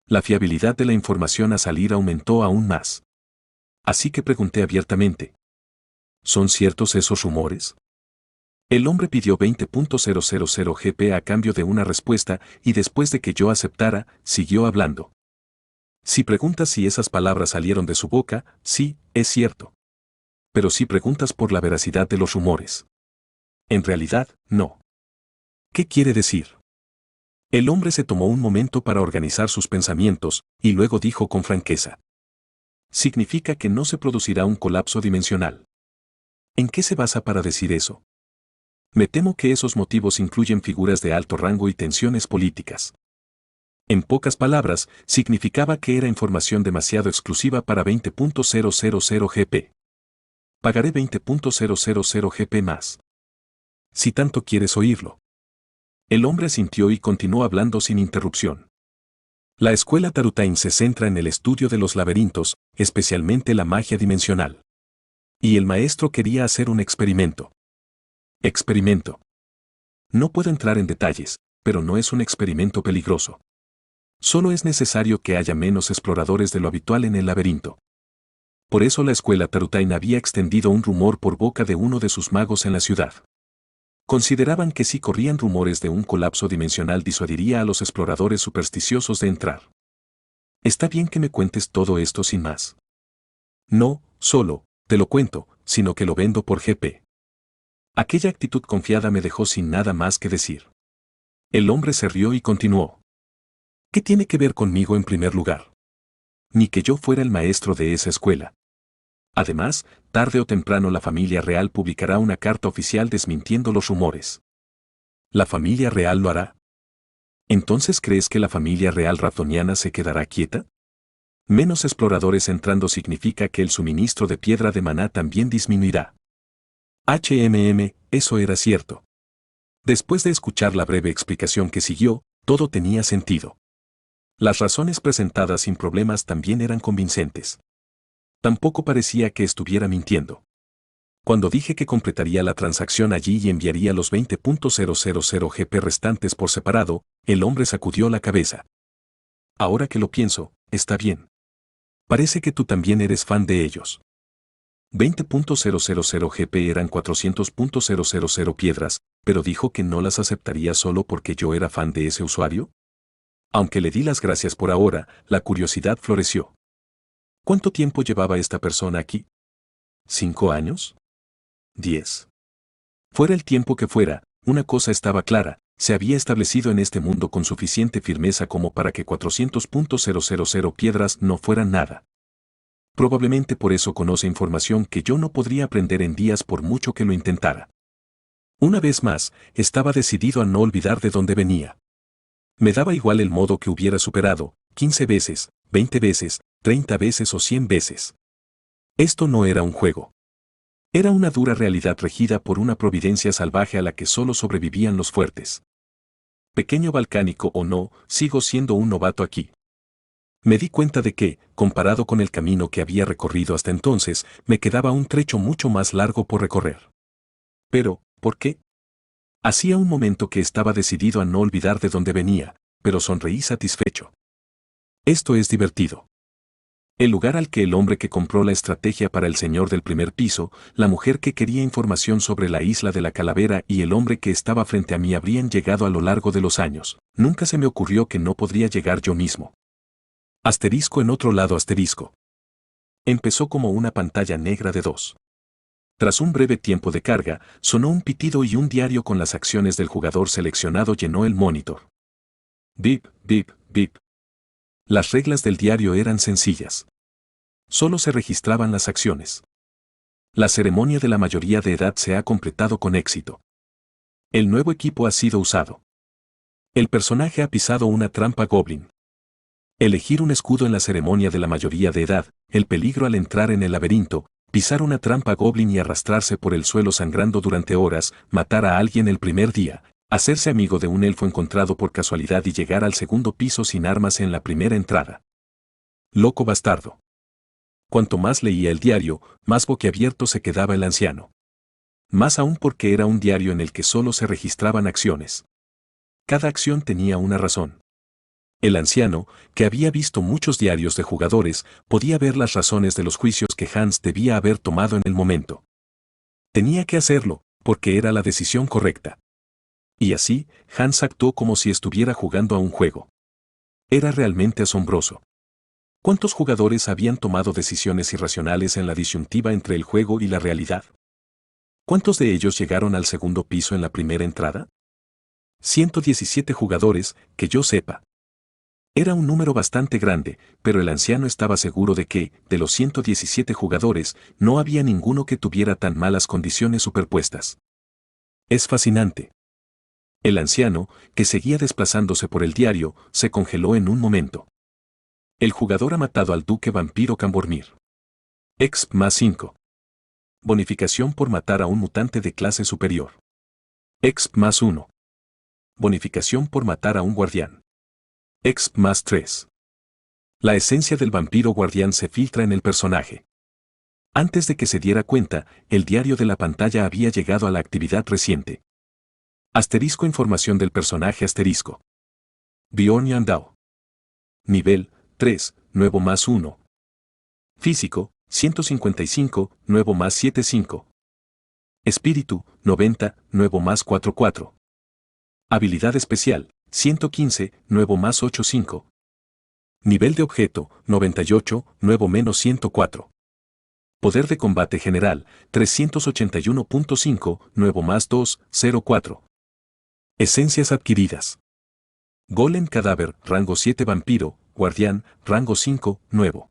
La fiabilidad de la información a salir aumentó aún más. Así que pregunté abiertamente. ¿Son ciertos esos rumores? El hombre pidió 20.000 GP a cambio de una respuesta y después de que yo aceptara, siguió hablando. Si preguntas si esas palabras salieron de su boca, sí, es cierto. pero sí preguntas por la veracidad de los rumores. En realidad, no. ¿Qué quiere decir? El hombre se tomó un momento para organizar sus pensamientos, y luego dijo con franqueza. Significa que no se producirá un colapso dimensional. ¿En qué se basa para decir eso? Me temo que esos motivos incluyen figuras de alto rango y tensiones políticas. En pocas palabras, significaba que era información demasiado exclusiva para 20.000 GP. Pagaré 20.000 GP más. Si tanto quieres oírlo. El hombre asintió y continuó hablando sin interrupción. La escuela Tarutain se centra en el estudio de los laberintos, especialmente la magia dimensional. Y el maestro quería hacer un experimento. Experimento. No puedo entrar en detalles, pero no es un experimento peligroso. Solo es necesario que haya menos exploradores de lo habitual en el laberinto. Por eso la escuela Tarutain había extendido un rumor por boca de uno de sus magos en la ciudad. Consideraban que si corrían rumores de un colapso dimensional disuadiría a los exploradores supersticiosos de entrar. Está bien que me cuentes todo esto sin más. No, solo, te lo cuento, sino que lo vendo por GP. Aquella actitud confiada me dejó sin nada más que decir. El hombre se rió y continuó. ¿Qué tiene que ver conmigo en primer lugar? Ni que yo fuera el maestro de esa escuela. Además, tarde o temprano la familia real publicará una carta oficial desmintiendo los rumores. ¿La familia real lo hará? ¿Entonces crees que la familia real ratoniana se quedará quieta? Menos exploradores entrando significa que el suministro de piedra de maná también disminuirá. Eso era cierto. Después de escuchar la breve explicación que siguió, todo tenía sentido. Las razones presentadas sin problemas también eran convincentes. Tampoco parecía que estuviera mintiendo. Cuando dije que completaría la transacción allí y enviaría los 20.000 GP restantes por separado, el hombre sacudió la cabeza. Ahora que lo pienso, está bien. Parece que tú también eres fan de ellos. 20.000 GP eran 400.000 piedras, pero dijo que no las aceptaría solo porque yo era fan de ese usuario. Aunque le di las gracias por ahora, la curiosidad floreció. ¿Cuánto tiempo llevaba esta persona aquí? ¿5 años? 10. Fuera el tiempo que fuera, una cosa estaba clara, se había establecido en este mundo con suficiente firmeza como para que 400.000 piedras no fueran nada. Probablemente por eso conoce información que yo no podría aprender en días por mucho que lo intentara. Una vez más, estaba decidido a no olvidar de dónde venía. Me daba igual el modo que hubiera superado, 15 veces, 20 veces, 30 veces o 100 veces. Esto no era un juego. Era una dura realidad regida por una providencia salvaje a la que solo sobrevivían los fuertes. Pequeño balcánico o no, sigo siendo un novato aquí. Me di cuenta de que, comparado con el camino que había recorrido hasta entonces, me quedaba un trecho mucho más largo por recorrer. Pero, ¿por qué? Hacía un momento que estaba decidido a no olvidar de dónde venía, pero sonreí satisfecho. Esto es divertido. El lugar al que el hombre que compró la estrategia para el señor del primer piso, la mujer que quería información sobre la isla de la calavera y el hombre que estaba frente a mí habrían llegado a lo largo de los años. Nunca se me ocurrió que no podría llegar yo mismo. Asterisco en otro lado asterisco. Empezó como una pantalla negra de 2. Tras un breve tiempo de carga, sonó un pitido y un diario con las acciones del jugador seleccionado llenó el monitor. Bip, bip, bip. Las reglas del diario eran sencillas. Solo se registraban las acciones. La ceremonia de la mayoría de edad se ha completado con éxito. El nuevo equipo ha sido usado. El personaje ha pisado una trampa goblin. Elegir un escudo en la ceremonia de la mayoría de edad, el peligro al entrar en el laberinto, pisar una trampa goblin y arrastrarse por el suelo sangrando durante horas, matar a alguien el primer día, hacerse amigo de un elfo encontrado por casualidad y llegar al segundo piso sin armas en la primera entrada. Loco bastardo. Cuanto más leía el diario, más boquiabierto se quedaba el anciano. Más aún porque era un diario en el que solo se registraban acciones. Cada acción tenía una razón. El anciano, que había visto muchos diarios de jugadores, podía ver las razones de los juicios que Hans debía haber tomado en el momento. Tenía que hacerlo, porque era la decisión correcta. Y así, Hans actuó como si estuviera jugando a un juego. Era realmente asombroso. ¿Cuántos jugadores habían tomado decisiones irracionales en la disyuntiva entre el juego y la realidad? ¿Cuántos de ellos llegaron al segundo piso en la primera entrada? 117 jugadores, que yo sepa. Era un número bastante grande, pero el anciano estaba seguro de que, de los 117 jugadores, no había ninguno que tuviera tan malas condiciones superpuestas. Es fascinante. El anciano, que seguía desplazándose por el diario, se congeló en un momento. El jugador ha matado al duque vampiro Cambormir. Exp más 5. Bonificación por matar a un mutante de clase superior. Exp más 1. Bonificación por matar a un guardián. Exp más 3. La esencia del vampiro guardián se filtra en el personaje. Antes de que se diera cuenta, el diario de la pantalla había llegado a la actividad reciente. Asterisco información del personaje asterisco. Bjorn Yandao. Nivel 3, nuevo más 1. Físico, 155, nuevo más 75. Espíritu, 90, nuevo más 44. Habilidad especial, 115, nuevo más 85. Nivel de objeto, 98, nuevo menos 104. Poder de combate general, 381.5, nuevo más 2, 04. Esencias adquiridas. Golem cadáver, rango 7 vampiro, guardián, rango 5, nuevo.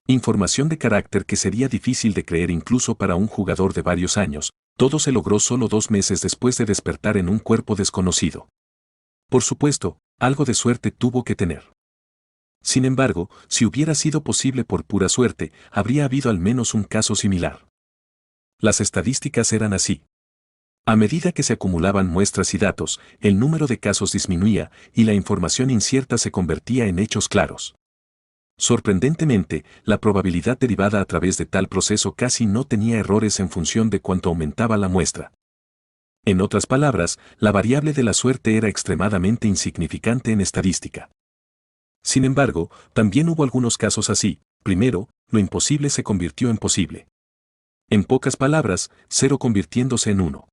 Información de carácter que sería difícil de creer incluso para un jugador de varios años. Todo se logró solo 2 meses después de despertar en un cuerpo desconocido. Por supuesto, algo de suerte tuvo que tener. Sin embargo, si hubiera sido posible por pura suerte, habría habido al menos un caso similar. Las estadísticas eran así. A medida que se acumulaban muestras y datos, el número de casos disminuía y la información incierta se convertía en hechos claros. Sorprendentemente, la probabilidad derivada a través de tal proceso casi no tenía errores en función de cuánto aumentaba la muestra. En otras palabras, la variable de la suerte era extremadamente insignificante en estadística. Sin embargo, también hubo algunos casos así. Primero, lo imposible se convirtió en posible. En pocas palabras, 0 convirtiéndose en 1.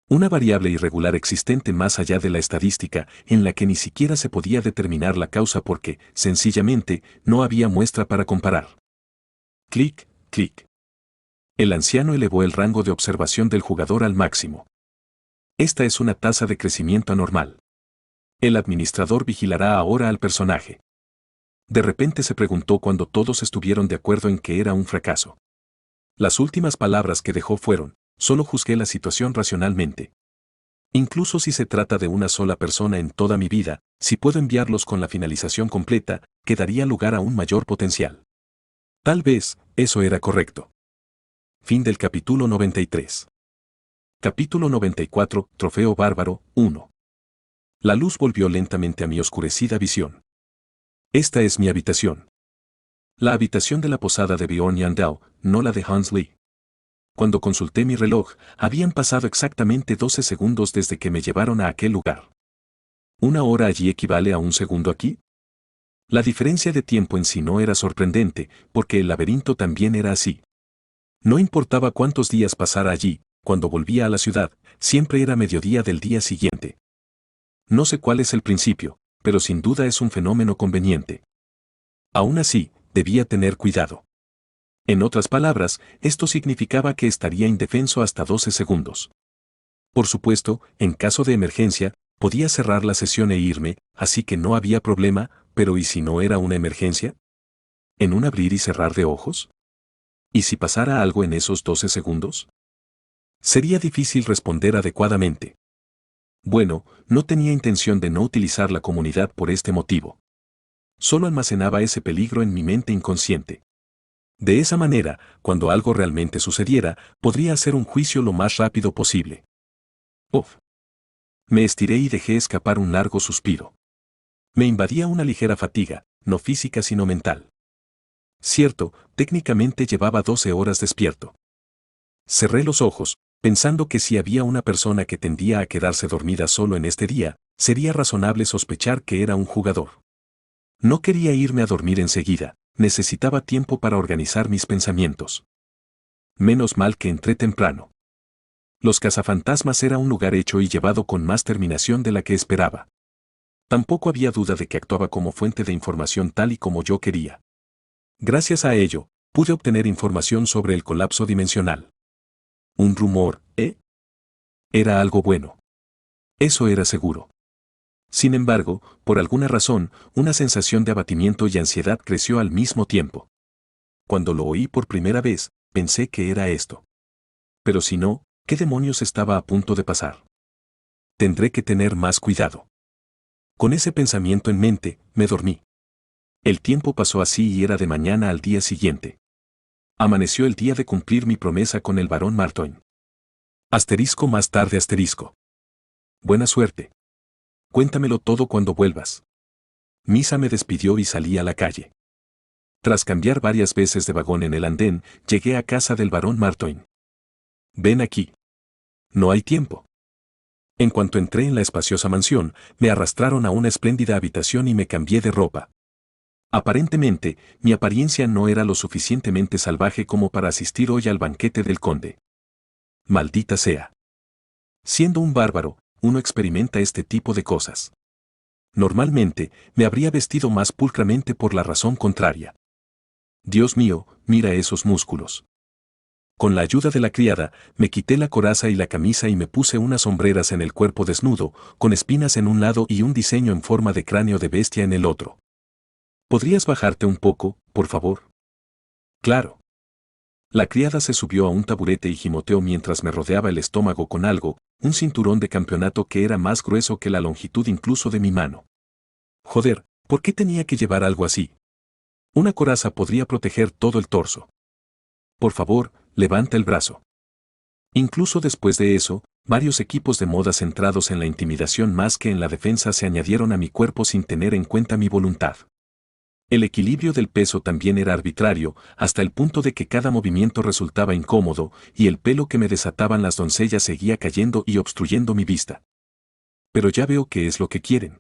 Una variable irregular existente más allá de la estadística, en la que ni siquiera se podía determinar la causa porque, sencillamente, no había muestra para comparar. Clic, clic. El anciano elevó el rango de observación del jugador al máximo. Esta es una tasa de crecimiento anormal. El administrador vigilará ahora al personaje. De repente se preguntó cuando todos estuvieron de acuerdo en que era un fracaso. Las últimas palabras que dejó fueron: solo juzgué la situación racionalmente. Incluso si se trata de una sola persona en toda mi vida, si puedo enviarlos con la finalización completa, quedaría lugar a un mayor potencial. Tal vez, eso era correcto. Fin del capítulo 93. Capítulo 94, Trofeo Bárbaro, 1. La luz volvió lentamente a mi oscurecida visión. Esta es mi habitación. La habitación de la posada de Bjorn Yandao, no la de Hans Lee. Cuando consulté mi reloj, habían pasado exactamente 12 segundos desde que me llevaron a aquel lugar. ¿Una hora allí equivale a un segundo aquí? La diferencia de tiempo en sí no era sorprendente, porque el laberinto también era así. No importaba cuántos días pasara allí, cuando volvía a la ciudad, siempre era mediodía del día siguiente. No sé cuál es el principio, pero sin duda es un fenómeno conveniente. Aún así, debía tener cuidado. En otras palabras, esto significaba que estaría indefenso hasta 12 segundos. Por supuesto, en caso de emergencia, podía cerrar la sesión e irme, así que no había problema, pero ¿y si no era una emergencia? ¿En un abrir y cerrar de ojos? ¿Y si pasara algo en esos 12 segundos? Sería difícil responder adecuadamente. Bueno, no tenía intención de no utilizar la comunidad por este motivo. Solo almacenaba ese peligro en mi mente inconsciente. De esa manera, cuando algo realmente sucediera, podría hacer un juicio lo más rápido posible. Uf. Me estiré y dejé escapar un largo suspiro. Me invadía una ligera fatiga, no física sino mental. Cierto, técnicamente llevaba 12 horas despierto. Cerré los ojos, pensando que si había una persona que tendía a quedarse dormida solo en este día, sería razonable sospechar que era un jugador. No quería irme a dormir enseguida, necesitaba tiempo para organizar mis pensamientos. Menos mal que entré temprano. Los cazafantasmas era un lugar hecho y llevado con más terminación de la que esperaba. Tampoco había duda de que actuaba como fuente de información tal y como yo quería. Gracias a ello, pude obtener información sobre el colapso dimensional. Un rumor, ¿eh? Era algo bueno. Eso era seguro. Sin embargo, por alguna razón, una sensación de abatimiento y ansiedad creció al mismo tiempo. Cuando lo oí por primera vez, pensé que era esto. Pero si no, ¿qué demonios estaba a punto de pasar? Tendré que tener más cuidado. Con ese pensamiento en mente, me dormí. El tiempo pasó así y era de mañana al día siguiente. Amaneció el día de cumplir mi promesa con el barón Martoin. Asterisco más tarde asterisco. Buena suerte. Cuéntamelo todo cuando vuelvas. Misa me despidió y salí a la calle. Tras cambiar varias veces de vagón en el andén, llegué a casa del barón Martoin. Ven aquí. No hay tiempo. En cuanto entré en la espaciosa mansión, me arrastraron a una espléndida habitación y me cambié de ropa. Aparentemente, mi apariencia no era lo suficientemente salvaje como para asistir hoy al banquete del conde. Maldita sea. Siendo un bárbaro, uno experimenta este tipo de cosas. Normalmente, me habría vestido más pulcramente por la razón contraria. Dios mío, mira esos músculos. Con la ayuda de la criada, me quité la coraza y la camisa y me puse unas sombreras en el cuerpo desnudo, con espinas en un lado y un diseño en forma de cráneo de bestia en el otro. ¿Podrías bajarte un poco, por favor? Claro. La criada se subió a un taburete y gimoteó mientras me rodeaba el estómago con algo, un cinturón de campeonato que era más grueso que la longitud incluso de mi mano. Joder, ¿por qué tenía que llevar algo así? Una coraza podría proteger todo el torso. Por favor, levanta el brazo. Incluso después de eso, varios equipos de moda centrados en la intimidación más que en la defensa se añadieron a mi cuerpo sin tener en cuenta mi voluntad. El equilibrio del peso también era arbitrario, hasta el punto de que cada movimiento resultaba incómodo, y el pelo que me desataban las doncellas seguía cayendo y obstruyendo mi vista. Pero ya veo qué es lo que quieren.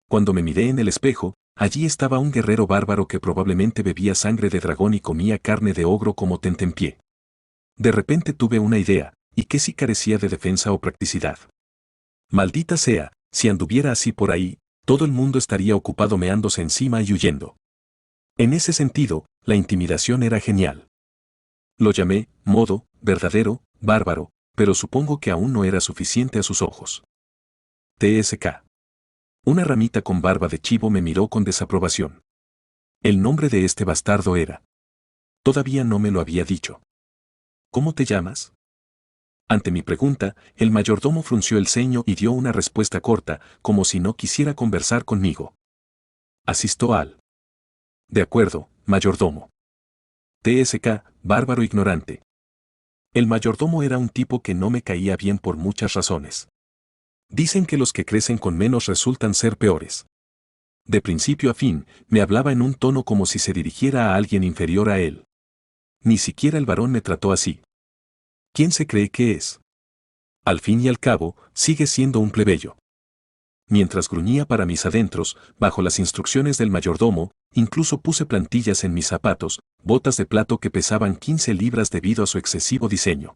Cuando me miré en el espejo, allí estaba un guerrero bárbaro que probablemente bebía sangre de dragón y comía carne de ogro como tentempié. De repente tuve una idea, ¿y qué si carecía de defensa o practicidad? Maldita sea, si anduviera así por ahí, todo el mundo estaría ocupado meándose encima y huyendo. En ese sentido, la intimidación era genial. Lo llamé, modo, verdadero, bárbaro, pero supongo que aún no era suficiente a sus ojos. TSK. Una ramita con barba de chivo me miró con desaprobación. El nombre de este bastardo era. Todavía no me lo había dicho. ¿Cómo te llamas? Ante mi pregunta, el mayordomo frunció el ceño y dio una respuesta corta, como si no quisiera conversar conmigo. Asisto al. De acuerdo, mayordomo. TSK, bárbaro ignorante. El mayordomo era un tipo que no me caía bien por muchas razones. Dicen que los que crecen con menos resultan ser peores. De principio a fin, me hablaba en un tono como si se dirigiera a alguien inferior a él. Ni siquiera el varón me trató así. ¿Quién se cree que es? Al fin y al cabo, sigue siendo un plebeyo. Mientras gruñía para mis adentros, bajo las instrucciones del mayordomo, incluso puse plantillas en mis zapatos, botas de plato que pesaban 15 libras debido a su excesivo diseño.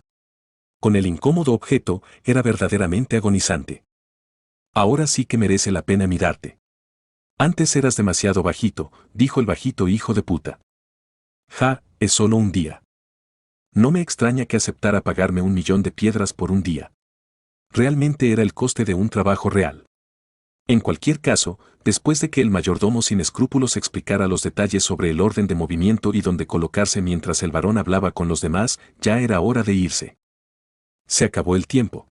Con el incómodo objeto, era verdaderamente agonizante. Ahora sí que merece la pena mirarte. Antes eras demasiado bajito, dijo el bajito hijo de puta. Ja, es solo un día. No me extraña que aceptara pagarme 1.000.000 de piedras por un día. Realmente era el coste de un trabajo real. En cualquier caso, después de que el mayordomo sin escrúpulos explicara los detalles sobre el orden de movimiento y dónde colocarse mientras el varón hablaba con los demás, ya era hora de irse. Se acabó el tiempo.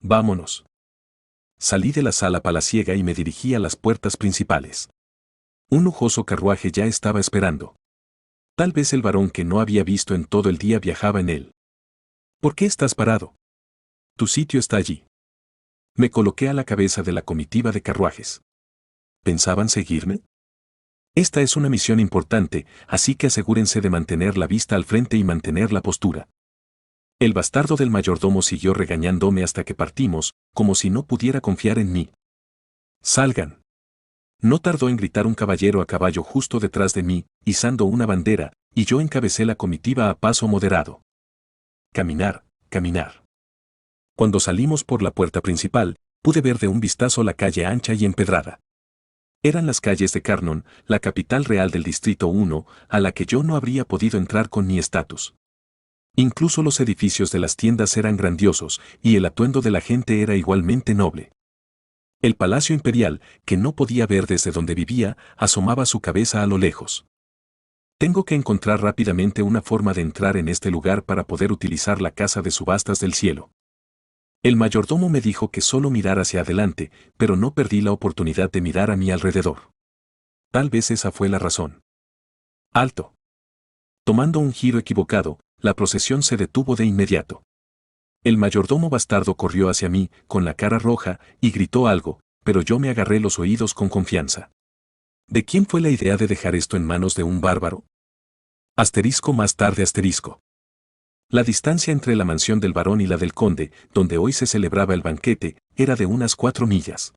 Vámonos. Salí de la sala palaciega y me dirigí a las puertas principales. Un lujoso carruaje ya estaba esperando. Tal vez el varón que no había visto en todo el día viajaba en él. ¿Por qué estás parado? Tu sitio está allí. Me coloqué a la cabeza de la comitiva de carruajes. ¿Pensaban seguirme? Esta es una misión importante, así que asegúrense de mantener la vista al frente y mantener la postura. El bastardo del mayordomo siguió regañándome hasta que partimos, como si no pudiera confiar en mí. ¡Salgan! No tardó en gritar un caballero a caballo justo detrás de mí, izando una bandera, y yo encabecé la comitiva a paso moderado. Caminar, caminar. Cuando salimos por la puerta principal, pude ver de un vistazo la calle ancha y empedrada. Eran las calles de Carnon, la capital real del Distrito 1, a la que yo no habría podido entrar con mi estatus. Incluso los edificios de las tiendas eran grandiosos, y el atuendo de la gente era igualmente noble. El Palacio Imperial, que no podía ver desde donde vivía, asomaba su cabeza a lo lejos. Tengo que encontrar rápidamente una forma de entrar en este lugar para poder utilizar la casa de subastas del cielo. El mayordomo me dijo que solo mirar hacia adelante, pero no perdí la oportunidad de mirar a mi alrededor. Tal vez esa fue la razón. ¡Alto! Tomando un giro equivocado, la procesión se detuvo de inmediato. El mayordomo bastardo corrió hacia mí, con la cara roja, y gritó algo, pero yo me agarré los oídos con confianza. ¿De quién fue la idea de dejar esto en manos de un bárbaro? Asterisco más tarde asterisco. La distancia entre la mansión del barón y la del conde, donde hoy se celebraba el banquete, era de unas 4 millas.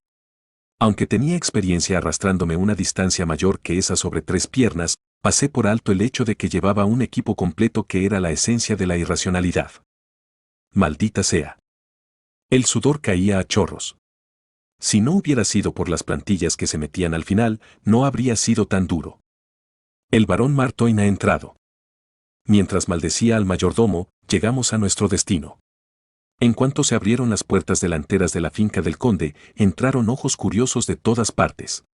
Aunque tenía experiencia arrastrándome una distancia mayor que esa sobre 3 piernas, pasé por alto el hecho de que llevaba un equipo completo que era la esencia de la irracionalidad. Maldita sea. El sudor caía a chorros. Si no hubiera sido por las plantillas que se metían al final, no habría sido tan duro. El barón Martoin ha entrado. Mientras maldecía al mayordomo, llegamos a nuestro destino. En cuanto se abrieron las puertas delanteras de la finca del conde, entraron ojos curiosos de todas partes.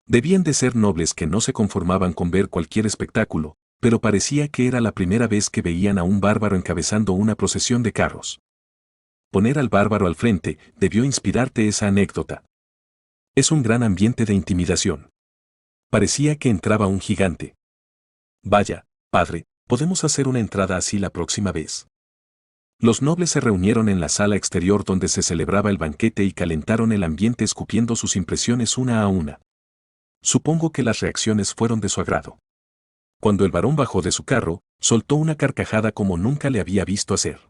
Debían de ser nobles que no se conformaban con ver cualquier espectáculo, pero parecía que era la primera vez que veían a un bárbaro encabezando una procesión de carros. Poner al bárbaro al frente debió inspirarte esa anécdota. Es un gran ambiente de intimidación. Parecía que entraba un gigante. Vaya, padre, podemos hacer una entrada así la próxima vez. Los nobles se reunieron en la sala exterior donde se celebraba el banquete y calentaron el ambiente escupiendo sus impresiones una a una. Supongo que las reacciones fueron de su agrado. Cuando el varón bajó de su carro, soltó una carcajada como nunca le había visto hacer.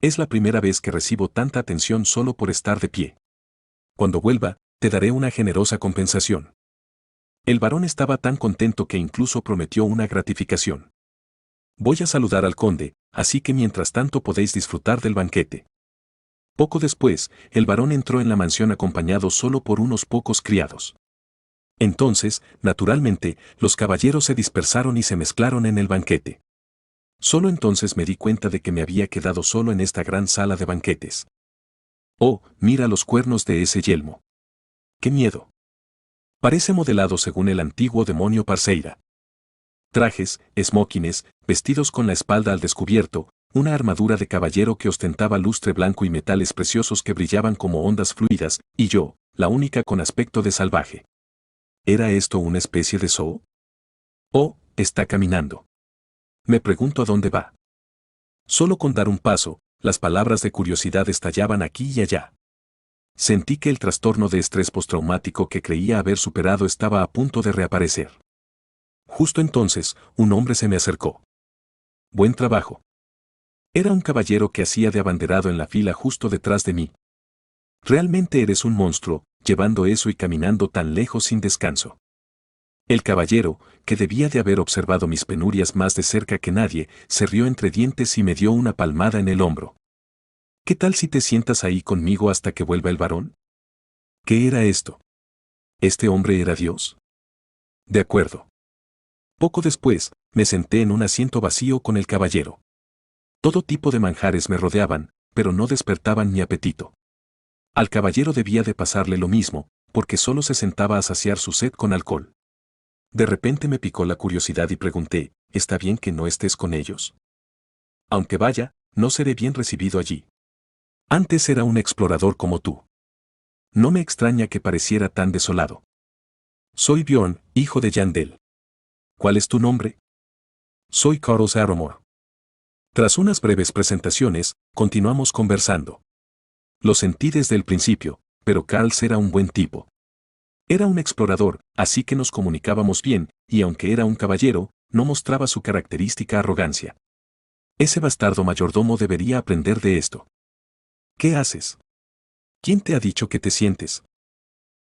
Es la primera vez que recibo tanta atención solo por estar de pie. Cuando vuelva, te daré una generosa compensación. El varón estaba tan contento que incluso prometió una gratificación. Voy a saludar al conde, así que mientras tanto podéis disfrutar del banquete. Poco después, el varón entró en la mansión acompañado solo por unos pocos criados. Entonces, naturalmente, los caballeros se dispersaron y se mezclaron en el banquete. Solo entonces me di cuenta de que me había quedado solo en esta gran sala de banquetes. Oh, mira los cuernos de ese yelmo. ¡Qué miedo! Parece modelado según el antiguo demonio Parceira. Trajes, esmóquines, vestidos con la espalda al descubierto, una armadura de caballero que ostentaba lustre blanco y metales preciosos que brillaban como ondas fluidas, y yo, la única con aspecto de salvaje. ¿Era esto una especie de zoo? Oh, está caminando. Me pregunto a dónde va. Solo con dar un paso, las palabras de curiosidad estallaban aquí y allá. Sentí que el trastorno de estrés postraumático que creía haber superado estaba a punto de reaparecer. Justo entonces, un hombre se me acercó. Buen trabajo. Era un caballero que hacía de abanderado en la fila justo detrás de mí. Realmente eres un monstruo, llevando eso y caminando tan lejos sin descanso. El caballero, que debía de haber observado mis penurias más de cerca que nadie, se rió entre dientes y me dio una palmada en el hombro. ¿Qué tal si te sientas ahí conmigo hasta que vuelva el varón? ¿Qué era esto? ¿Este hombre era Dios? De acuerdo. Poco después, me senté en un asiento vacío con el caballero. Todo tipo de manjares me rodeaban, pero no despertaban mi apetito. Al caballero debía de pasarle lo mismo, porque solo se sentaba a saciar su sed con alcohol. De repente me picó la curiosidad y pregunté, ¿está bien que no estés con ellos? Aunque vaya, no seré bien recibido allí. Antes era un explorador como tú. No me extraña que pareciera tan desolado. Soy Bjorn, hijo de Yandel. ¿Cuál es tu nombre? Soy Carl Aromor. Tras unas breves presentaciones, continuamos conversando. Lo sentí desde el principio, pero Carl era un buen tipo. Era un explorador, así que nos comunicábamos bien, y aunque era un caballero, no mostraba su característica arrogancia. Ese bastardo mayordomo debería aprender de esto. ¿Qué haces? ¿Quién te ha dicho que te sientes?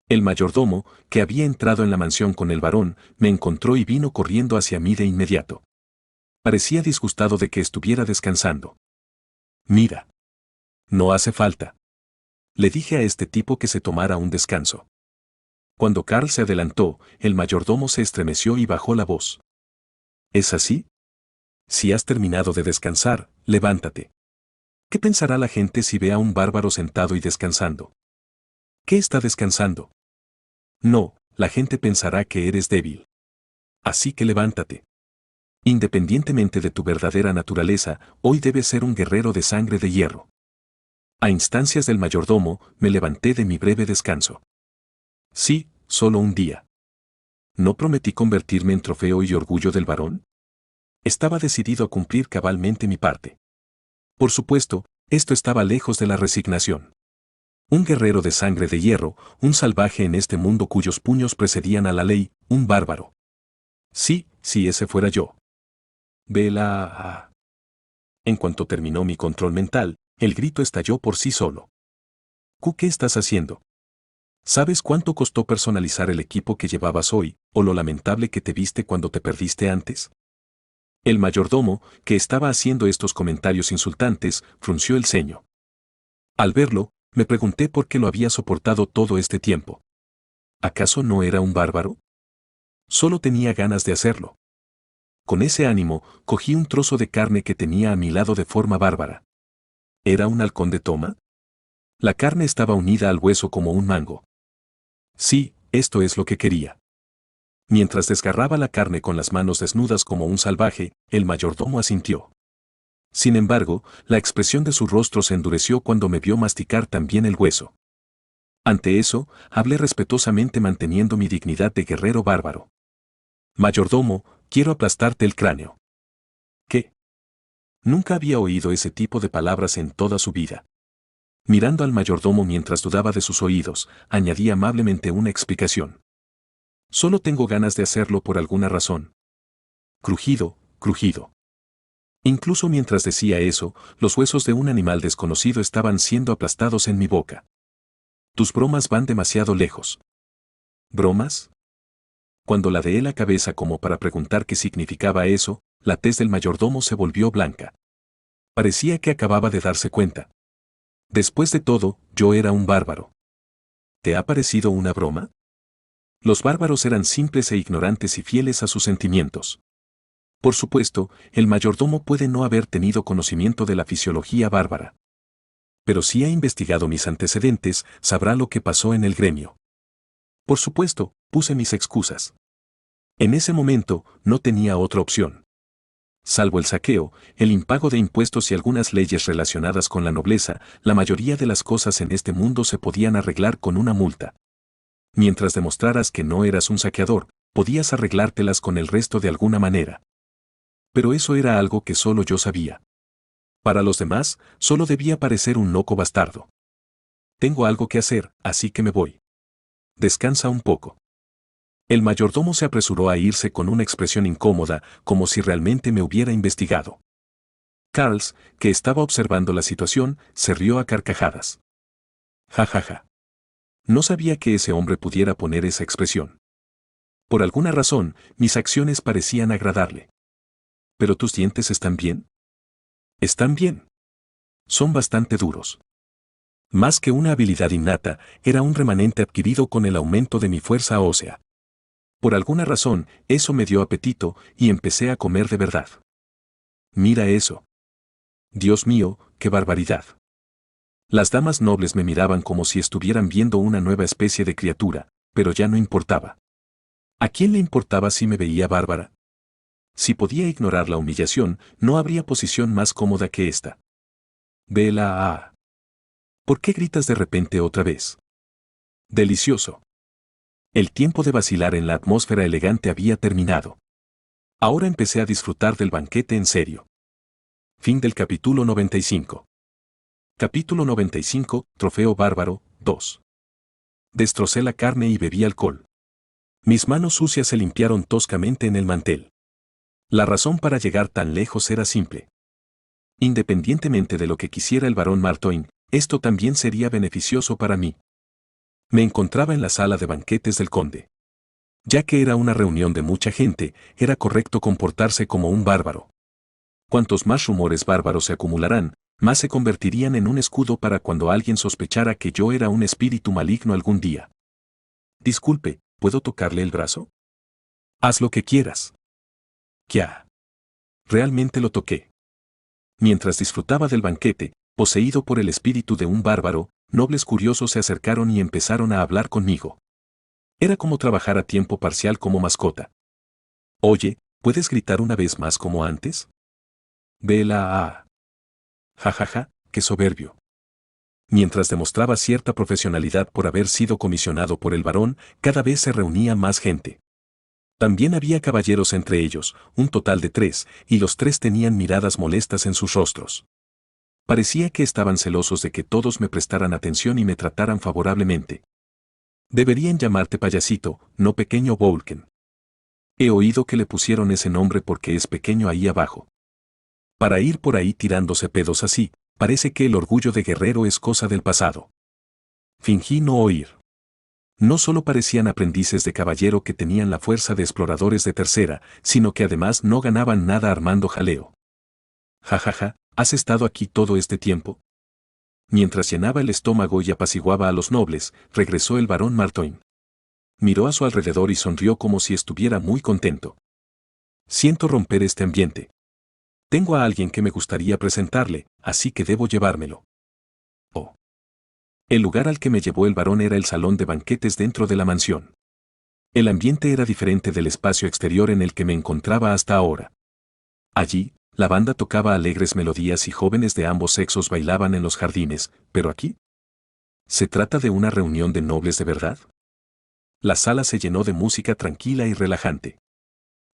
El mayordomo, que había entrado en la mansión con el varón, me encontró y vino corriendo hacia mí de inmediato. Parecía disgustado de que estuviera descansando. Mira. No hace falta. Le dije a este tipo que se tomara un descanso. Cuando Carl se adelantó, el mayordomo se estremeció y bajó la voz. ¿Es así? Si has terminado de descansar, levántate. ¿Qué pensará la gente si ve a un bárbaro sentado y descansando? ¿Qué está descansando? No, la gente pensará que eres débil. Así que levántate. Independientemente de tu verdadera naturaleza, hoy debes ser un guerrero de sangre de hierro. A instancias del mayordomo, me levanté de mi breve descanso. Sí, solo un día. ¿No prometí convertirme en trofeo y orgullo del varón? Estaba decidido a cumplir cabalmente mi parte. Por supuesto, esto estaba lejos de la resignación. Un guerrero de sangre de hierro, un salvaje en este mundo cuyos puños precedían a la ley, un bárbaro. Sí, si ese fuera yo. Vela. En cuanto terminó mi control mental, el grito estalló por sí solo. ¿Qué estás haciendo? ¿Sabes cuánto costó personalizar el equipo que llevabas hoy, o lo lamentable que te viste cuando te perdiste antes? El mayordomo, que estaba haciendo estos comentarios insultantes, frunció el ceño. Al verlo, me pregunté por qué lo había soportado todo este tiempo. ¿Acaso no era un bárbaro? Solo tenía ganas de hacerlo. Con ese ánimo, cogí un trozo de carne que tenía a mi lado de forma bárbara. ¿Era un halcón de toma? La carne estaba unida al hueso como un mango. Sí, esto es lo que quería. Mientras desgarraba la carne con las manos desnudas como un salvaje, el mayordomo asintió. Sin embargo, la expresión de su rostro se endureció cuando me vio masticar también el hueso. Ante eso, hablé respetuosamente manteniendo mi dignidad de guerrero bárbaro. Mayordomo, quiero aplastarte el cráneo. ¿Qué? Nunca había oído ese tipo de palabras en toda su vida. Mirando al mayordomo mientras dudaba de sus oídos, añadí amablemente una explicación. Solo tengo ganas de hacerlo por alguna razón. Crujido, crujido. Incluso mientras decía eso, los huesos de un animal desconocido estaban siendo aplastados en mi boca. Tus bromas van demasiado lejos. ¿Bromas? Cuando ladeé la cabeza como para preguntar qué significaba eso, la tez del mayordomo se volvió blanca. Parecía que acababa de darse cuenta. Después de todo, yo era un bárbaro. ¿Te ha parecido una broma? Los bárbaros eran simples e ignorantes y fieles a sus sentimientos. Por supuesto, el mayordomo puede no haber tenido conocimiento de la fisiología bárbara. Pero si ha investigado mis antecedentes, sabrá lo que pasó en el gremio. Por supuesto, puse mis excusas. En ese momento, no tenía otra opción. Salvo el saqueo, el impago de impuestos y algunas leyes relacionadas con la nobleza, la mayoría de las cosas en este mundo se podían arreglar con una multa. Mientras demostraras que no eras un saqueador, podías arreglártelas con el resto de alguna manera. Pero eso era algo que solo yo sabía. Para los demás, solo debía parecer un loco bastardo. Tengo algo que hacer, así que me voy. Descansa un poco. El mayordomo se apresuró a irse con una expresión incómoda, como si realmente me hubiera investigado. Carls, que estaba observando la situación, se rió a carcajadas. Ja ja ja. No sabía que ese hombre pudiera poner esa expresión. Por alguna razón, mis acciones parecían agradarle. ¿Pero tus dientes están bien? Están bien. Son bastante duros. Más que una habilidad innata, era un remanente adquirido con el aumento de mi fuerza ósea. Por alguna razón, eso me dio apetito y empecé a comer de verdad. Mira eso. Dios mío, qué barbaridad. Las damas nobles me miraban como si estuvieran viendo una nueva especie de criatura, pero ya no importaba. ¿A quién le importaba si me veía bárbara? Si podía ignorar la humillación, no habría posición más cómoda que esta. Vela. ¿Por qué gritas de repente otra vez? Delicioso. El tiempo de vacilar en la atmósfera elegante había terminado. Ahora empecé a disfrutar del banquete en serio. Fin del capítulo 95. Capítulo 95, Trofeo Bárbaro, 2. Destrocé la carne y bebí alcohol. Mis manos sucias se limpiaron toscamente en el mantel. La razón para llegar tan lejos era simple. Independientemente de lo que quisiera el barón Martoin, esto también sería beneficioso para mí. Me encontraba en la sala de banquetes del conde. Ya que era una reunión de mucha gente, era correcto comportarse como un bárbaro. Cuantos más rumores bárbaros se acumularán, más se convertirían en un escudo para cuando alguien sospechara que yo era un espíritu maligno algún día. Disculpe, ¿puedo tocarle el brazo? Haz lo que quieras. Ya. Realmente lo toqué. Mientras disfrutaba del banquete, poseído por el espíritu de un bárbaro, nobles curiosos se acercaron y empezaron a hablar conmigo. Era como trabajar a tiempo parcial como mascota. Oye, ¿puedes gritar una vez más como antes? Vela a. Jajaja, qué soberbio. Mientras demostraba cierta profesionalidad por haber sido comisionado por el varón, cada vez se reunía más gente. También había caballeros entre ellos, un total de 3, y los 3 tenían miradas molestas en sus rostros. Parecía que estaban celosos de que todos me prestaran atención y me trataran favorablemente. Deberían llamarte payasito, no pequeño Vulcan. He oído que le pusieron ese nombre porque es pequeño ahí abajo. Para ir por ahí tirándose pedos así, parece que el orgullo de guerrero es cosa del pasado. Fingí no oír. No solo parecían aprendices de caballero que tenían la fuerza de exploradores de tercera, sino que además no ganaban nada armando jaleo. Jajaja, ¿has estado aquí todo este tiempo? Mientras llenaba el estómago y apaciguaba a los nobles, regresó el barón Martoin. Miró a su alrededor y sonrió como si estuviera muy contento. Siento romper este ambiente. Tengo a alguien que me gustaría presentarle, así que debo llevármelo. Oh. El lugar al que me llevó el varón era el salón de banquetes dentro de la mansión. El ambiente era diferente del espacio exterior en el que me encontraba hasta ahora. Allí, la banda tocaba alegres melodías y jóvenes de ambos sexos bailaban en los jardines, pero aquí. ¿Se trata de una reunión de nobles de verdad? La sala se llenó de música tranquila y relajante.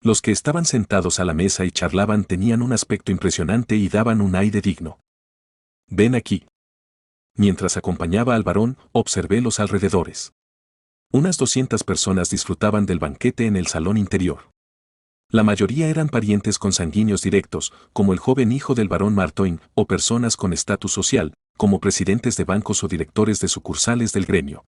Los que estaban sentados a la mesa y charlaban tenían un aspecto impresionante y daban un aire digno. Ven aquí. Mientras acompañaba al varón, observé los alrededores. Unas 200 personas disfrutaban del banquete en el salón interior. La mayoría eran parientes consanguíneos directos, como el joven hijo del barón Martoin, o personas con estatus social, como presidentes de bancos o directores de sucursales del gremio.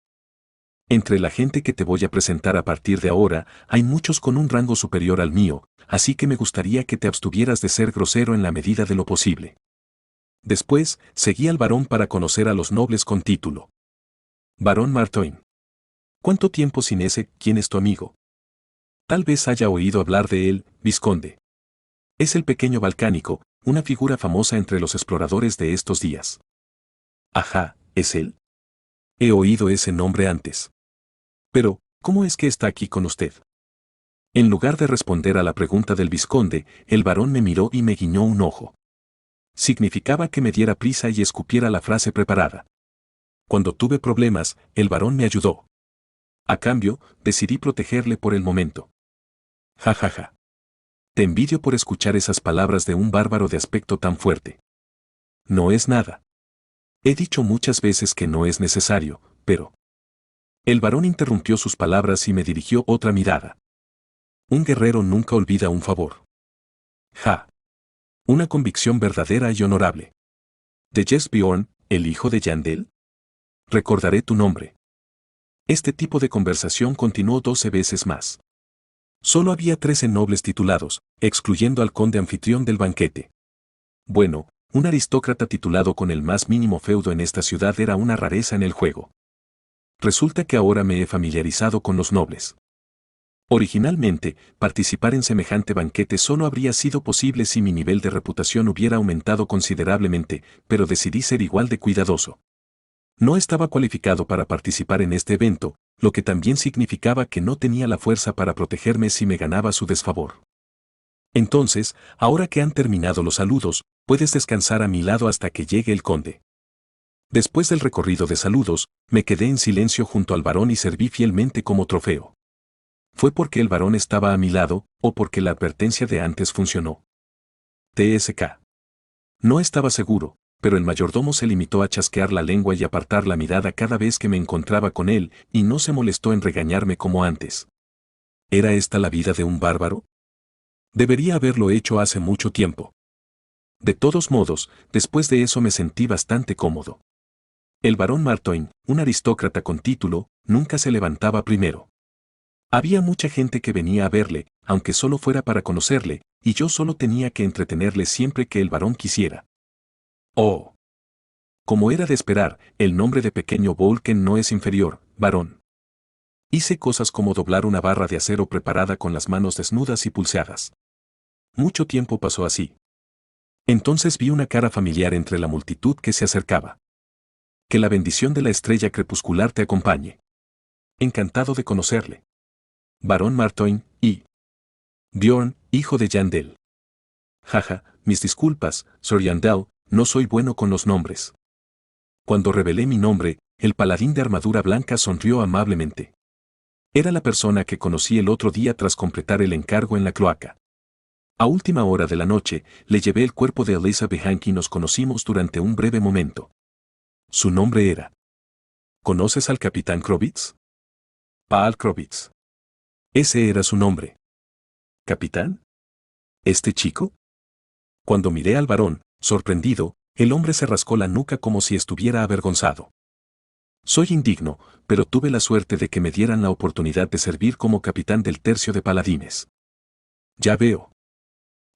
Entre la gente que te voy a presentar a partir de ahora, hay muchos con un rango superior al mío, así que me gustaría que te abstuvieras de ser grosero en la medida de lo posible. Después, seguí al varón para conocer a los nobles con título. Barón Martoin. ¿Cuánto tiempo sin ese, quién es tu amigo? Tal vez haya oído hablar de él, vizconde. Es el pequeño balcánico, una figura famosa entre los exploradores de estos días. Ajá, ¿es él? He oído ese nombre antes. Pero, ¿cómo es que está aquí con usted? En lugar de responder a la pregunta del vizconde, el varón me miró y me guiñó un ojo. Significaba que me diera prisa y escupiera la frase preparada. Cuando tuve problemas, el varón me ayudó. A cambio, decidí protegerle por el momento. Ja ja ja. Te envidio por escuchar esas palabras de un bárbaro de aspecto tan fuerte. No es nada. He dicho muchas veces que no es necesario, pero... El varón interrumpió sus palabras y me dirigió otra mirada. Un guerrero nunca olvida un favor. Ja. Una convicción verdadera y honorable. ¿De Jess Bjorn, el hijo de Yandel? Recordaré tu nombre. Este tipo de conversación continuó 12 veces más. Solo había 13 nobles titulados, excluyendo al conde anfitrión del banquete. Bueno, un aristócrata titulado con el más mínimo feudo en esta ciudad era una rareza en el juego. Resulta que ahora me he familiarizado con los nobles. Originalmente, participar en semejante banquete solo habría sido posible si mi nivel de reputación hubiera aumentado considerablemente, pero decidí ser igual de cuidadoso. No estaba cualificado para participar en este evento, lo que también significaba que no tenía la fuerza para protegerme si me ganaba su desfavor. Entonces, ahora que han terminado los saludos, puedes descansar a mi lado hasta que llegue el conde. Después del recorrido de saludos, me quedé en silencio junto al varón y serví fielmente como trofeo. ¿Fue porque el varón estaba a mi lado, o porque la advertencia de antes funcionó? TSK. No estaba seguro, pero el mayordomo se limitó a chasquear la lengua y apartar la mirada cada vez que me encontraba con él, y no se molestó en regañarme como antes. ¿Era esta la vida de un bárbaro? Debería haberlo hecho hace mucho tiempo. De todos modos, después de eso me sentí bastante cómodo. El barón Martoin, un aristócrata con título, nunca se levantaba primero. Había mucha gente que venía a verle, aunque solo fuera para conocerle, y yo solo tenía que entretenerle siempre que el varón quisiera. Oh. Como era de esperar, el nombre de pequeño Volken no es inferior, varón. Hice cosas como doblar una barra de acero preparada con las manos desnudas y pulseadas. Mucho tiempo pasó así. Entonces vi una cara familiar entre la multitud que se acercaba. Que la bendición de la estrella crepuscular te acompañe. Encantado de conocerle. Barón Martoin y Bjorn, hijo de Yandel. Jaja, mis disculpas, Sir Yandel, no soy bueno con los nombres. Cuando revelé mi nombre, el paladín de armadura blanca sonrió amablemente. Era la persona que conocí el otro día tras completar el encargo en la cloaca. A última hora de la noche, le llevé el cuerpo de Elizabeth Hank y nos conocimos durante un breve momento. Su nombre era. ¿Conoces al capitán Krovitz? Paal Krovitz. Ese era su nombre. ¿Capitán? ¿Este chico? Cuando miré al varón, sorprendido, el hombre se rascó la nuca como si estuviera avergonzado. Soy indigno, pero tuve la suerte de que me dieran la oportunidad de servir como capitán del tercio de paladines. Ya veo.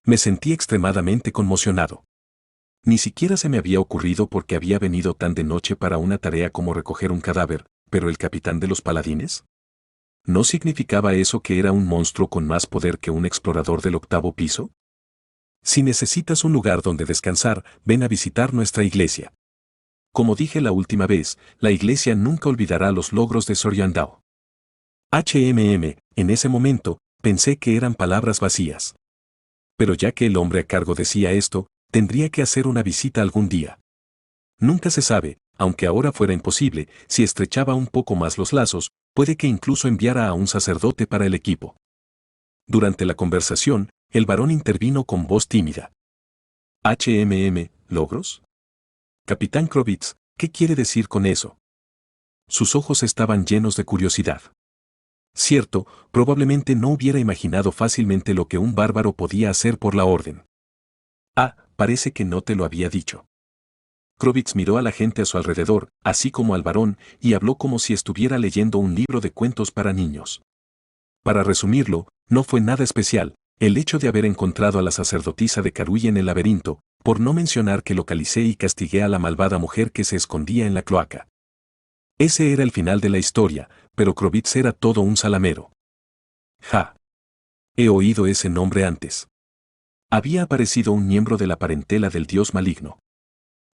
Me sentí extremadamente conmocionado. Ni siquiera se me había ocurrido porque había venido tan de noche para una tarea como recoger un cadáver, pero el capitán de los paladines. ¿No significaba eso que era un monstruo con más poder que un explorador del octavo piso? Si necesitas un lugar donde descansar, ven a visitar nuestra iglesia. Como dije la última vez, la iglesia nunca olvidará los logros de Sor Yandao. En ese momento, pensé que eran palabras vacías. Pero ya que el hombre a cargo decía esto, tendría que hacer una visita algún día. Nunca se sabe, aunque ahora fuera imposible, si estrechaba un poco más los lazos, puede que incluso enviara a un sacerdote para el equipo. Durante la conversación, el varón intervino con voz tímida. ¿Logros? Capitán Krovitz, ¿qué quiere decir con eso? Sus ojos estaban llenos de curiosidad. Cierto, probablemente no hubiera imaginado fácilmente lo que un bárbaro podía hacer por la orden. Ah, parece que no te lo había dicho. Krovitz miró a la gente a su alrededor, así como al varón, y habló como si estuviera leyendo un libro de cuentos para niños. Para resumirlo, no fue nada especial, el hecho de haber encontrado a la sacerdotisa de Karuy en el laberinto, por no mencionar que localicé y castigué a la malvada mujer que se escondía en la cloaca. Ese era el final de la historia, pero Krovitz era todo un salamero. Ja. He oído ese nombre antes. Había aparecido un miembro de la parentela del dios maligno.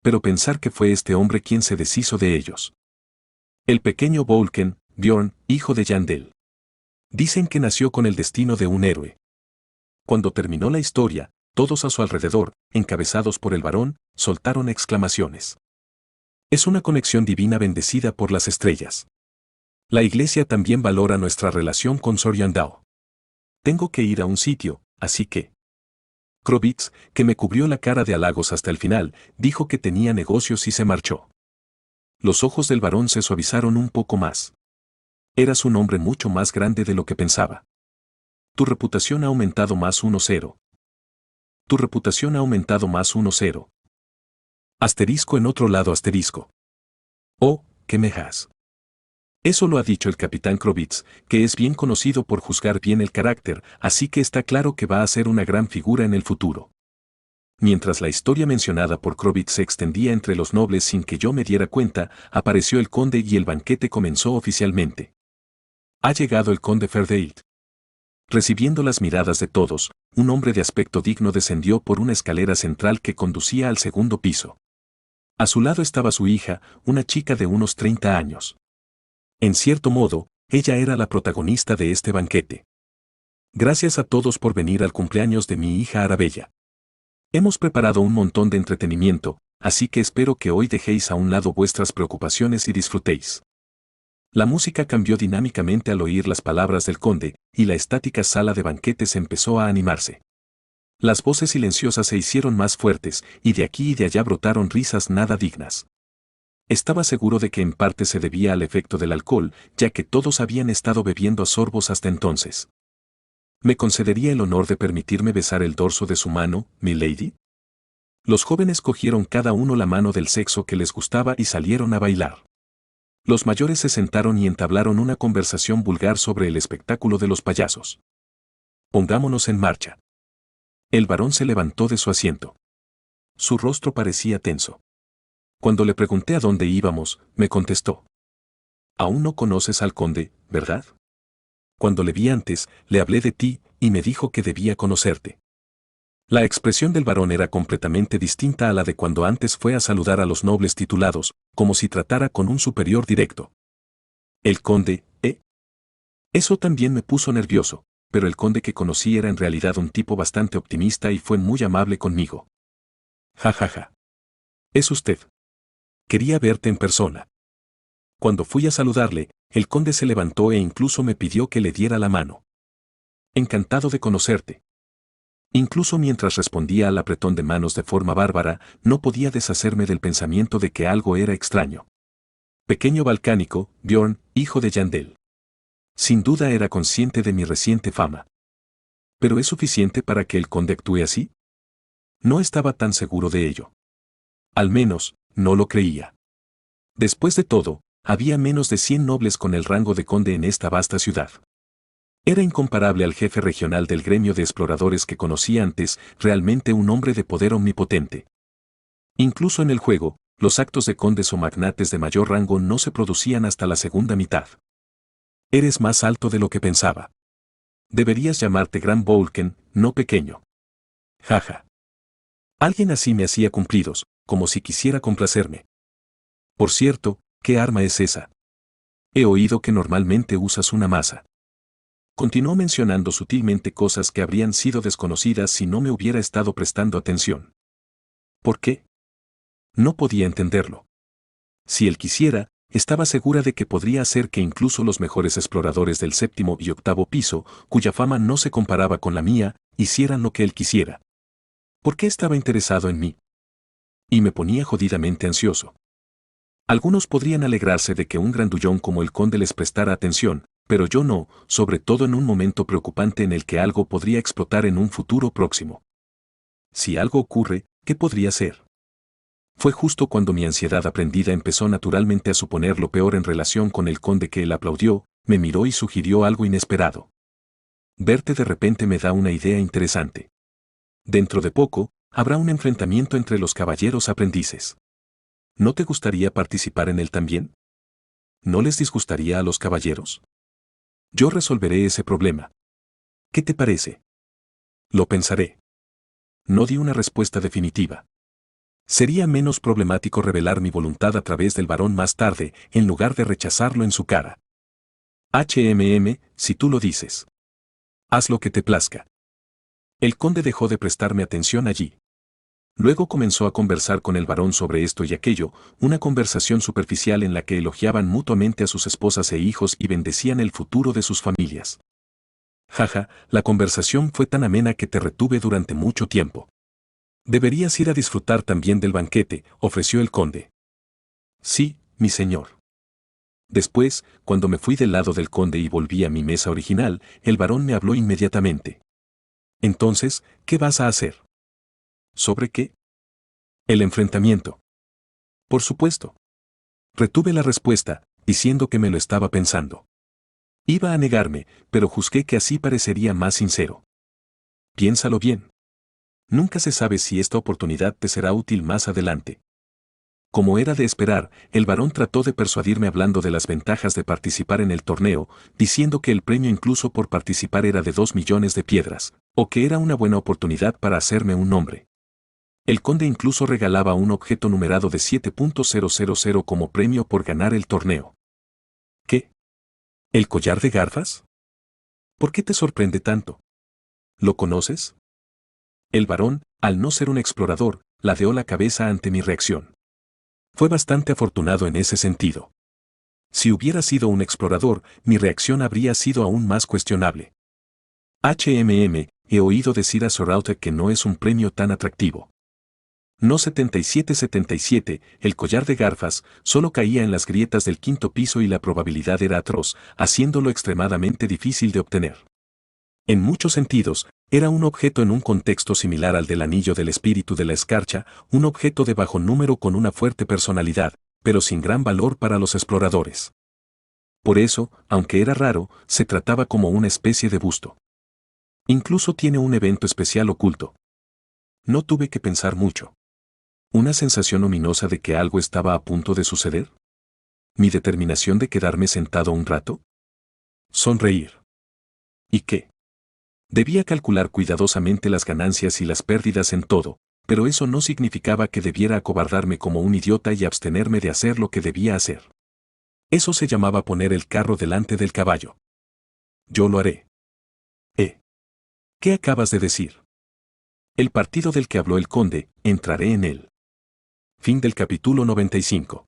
Pero pensar que fue este hombre quien se deshizo de ellos. El pequeño Volken, Bjorn, hijo de Yandel. Dicen que nació con el destino de un héroe. Cuando terminó la historia, todos a su alrededor, encabezados por el varón, soltaron exclamaciones. Es una conexión divina bendecida por las estrellas. La iglesia también valora nuestra relación con Sor Yandao. Tengo que ir a un sitio, así que... Krovitz, que me cubrió la cara de halagos hasta el final, dijo que tenía negocios y se marchó. Los ojos del varón se suavizaron un poco más. Eras un hombre mucho más grande de lo que pensaba. Tu reputación ha aumentado más 1-0. Tu reputación ha aumentado más 1-0. Asterisco en otro lado asterisco. Oh, qué mejas. Eso lo ha dicho el capitán Krovitz, que es bien conocido por juzgar bien el carácter, así que está claro que va a ser una gran figura en el futuro. Mientras la historia mencionada por Krovitz se extendía entre los nobles sin que yo me diera cuenta, apareció el conde y el banquete comenzó oficialmente. Ha llegado el conde Ferdeit. Recibiendo las miradas de todos, un hombre de aspecto digno descendió por una escalera central que conducía al segundo piso. A su lado estaba su hija, una chica de unos 30 años. En cierto modo, ella era la protagonista de este banquete. Gracias a todos por venir al cumpleaños de mi hija Arabella. Hemos preparado un montón de entretenimiento, así que espero que hoy dejéis a un lado vuestras preocupaciones y disfrutéis. La música cambió dinámicamente al oír las palabras del conde, y la estática sala de banquetes empezó a animarse. Las voces silenciosas se hicieron más fuertes, y de aquí y de allá brotaron risas nada dignas. Estaba seguro de que en parte se debía al efecto del alcohol, ya que todos habían estado bebiendo a sorbos hasta entonces. ¿Me concedería el honor de permitirme besar el dorso de su mano, mi lady? Los jóvenes cogieron cada uno la mano del sexo que les gustaba y salieron a bailar. Los mayores se sentaron y entablaron una conversación vulgar sobre el espectáculo de los payasos. Pongámonos en marcha. El varón se levantó de su asiento. Su rostro parecía tenso. Cuando le pregunté a dónde íbamos, me contestó. Aún no conoces al conde, ¿verdad? Cuando le vi antes, le hablé de ti y me dijo que debía conocerte. La expresión del varón era completamente distinta a la de cuando antes fue a saludar a los nobles titulados, como si tratara con un superior directo. El conde, ¿eh? Eso también me puso nervioso, pero el conde que conocí era en realidad un tipo bastante optimista y fue muy amable conmigo. Ja, ja, ja. Es usted. Quería verte en persona. Cuando fui a saludarle, el conde se levantó e incluso me pidió que le diera la mano. Encantado de conocerte. Incluso mientras respondía al apretón de manos de forma bárbara, no podía deshacerme del pensamiento de que algo era extraño. Pequeño balcánico, Bjorn, hijo de Yandel. Sin duda era consciente de mi reciente fama. ¿Pero es suficiente para que el conde actúe así? No estaba tan seguro de ello. Al menos, no lo creía. Después de todo, había menos de 100 nobles con el rango de conde en esta vasta ciudad. Era incomparable al jefe regional del gremio de exploradores que conocí antes, realmente un hombre de poder omnipotente. Incluso en el juego, los actos de condes o magnates de mayor rango no se producían hasta la segunda mitad. Eres más alto de lo que pensaba. Deberías llamarte Gran Volken, no pequeño. Jaja. Alguien así me hacía cumplidos, como si quisiera complacerme. Por cierto, ¿qué arma es esa? He oído que normalmente usas una maza. Continuó mencionando sutilmente cosas que habrían sido desconocidas si no me hubiera estado prestando atención. ¿Por qué? No podía entenderlo. Si él quisiera, estaba segura de que podría hacer que incluso los mejores exploradores del séptimo y octavo piso, cuya fama no se comparaba con la mía, hicieran lo que él quisiera. ¿Por qué estaba interesado en mí? Y me ponía jodidamente ansioso. Algunos podrían alegrarse de que un grandullón como el conde les prestara atención, pero yo no, sobre todo en un momento preocupante en el que algo podría explotar en un futuro próximo. Si algo ocurre, ¿qué podría ser? Fue justo cuando mi ansiedad aprendida empezó naturalmente a suponer lo peor en relación con el conde que él aplaudió, me miró y sugirió algo inesperado. Verte de repente me da una idea interesante. Dentro de poco, habrá un enfrentamiento entre los caballeros aprendices. ¿No te gustaría participar en él también? ¿No les disgustaría a los caballeros? Yo resolveré ese problema. ¿Qué te parece? Lo pensaré. No di una respuesta definitiva. Sería menos problemático revelar mi voluntad a través del varón más tarde, en lugar de rechazarlo en su cara. Si tú lo dices. Haz lo que te plazca. El conde dejó de prestarme atención allí. Luego comenzó a conversar con el varón sobre esto y aquello, una conversación superficial en la que elogiaban mutuamente a sus esposas e hijos y bendecían el futuro de sus familias. Jaja, la conversación fue tan amena que te retuve durante mucho tiempo. Deberías ir a disfrutar también del banquete, ofreció el conde. Sí, mi señor. Después, cuando me fui del lado del conde y volví a mi mesa original, el varón me habló inmediatamente. Entonces, ¿qué vas a hacer? ¿Sobre qué? El enfrentamiento. Por supuesto. Retuve la respuesta, diciendo que me lo estaba pensando. Iba a negarme, pero juzgué que así parecería más sincero. Piénsalo bien. Nunca se sabe si esta oportunidad te será útil más adelante. Como era de esperar, el varón trató de persuadirme hablando de las ventajas de participar en el torneo, diciendo que el premio incluso por participar era de 2 millones de piedras, o que era una buena oportunidad para hacerme un nombre. El conde incluso regalaba un objeto numerado de 7.000 como premio por ganar el torneo. ¿Qué? ¿El collar de Garfas? ¿Por qué te sorprende tanto? ¿Lo conoces? El varón, al no ser un explorador, ladeó la cabeza ante mi reacción. Fue bastante afortunado en ese sentido. Si hubiera sido un explorador, mi reacción habría sido aún más cuestionable. He oído decir a Sorauta que no es un premio tan atractivo. No 77-77, el collar de Garfas, solo caía en las grietas del quinto piso y la probabilidad era atroz, haciéndolo extremadamente difícil de obtener. En muchos sentidos, era un objeto en un contexto similar al del anillo del espíritu de la escarcha, un objeto de bajo número con una fuerte personalidad, pero sin gran valor para los exploradores. Por eso, aunque era raro, se trataba como una especie de busto. Incluso tiene un evento especial oculto. No tuve que pensar mucho. ¿Una sensación ominosa de que algo estaba a punto de suceder? ¿Mi determinación de quedarme sentado un rato? Sonreír. ¿Y qué? Debía calcular cuidadosamente las ganancias y las pérdidas en todo, pero eso no significaba que debiera acobardarme como un idiota y abstenerme de hacer lo que debía hacer. Eso se llamaba poner el carro delante del caballo. Yo lo haré. ¿Qué acabas de decir? El partido del que habló el conde, entraré en él. Fin del capítulo 95.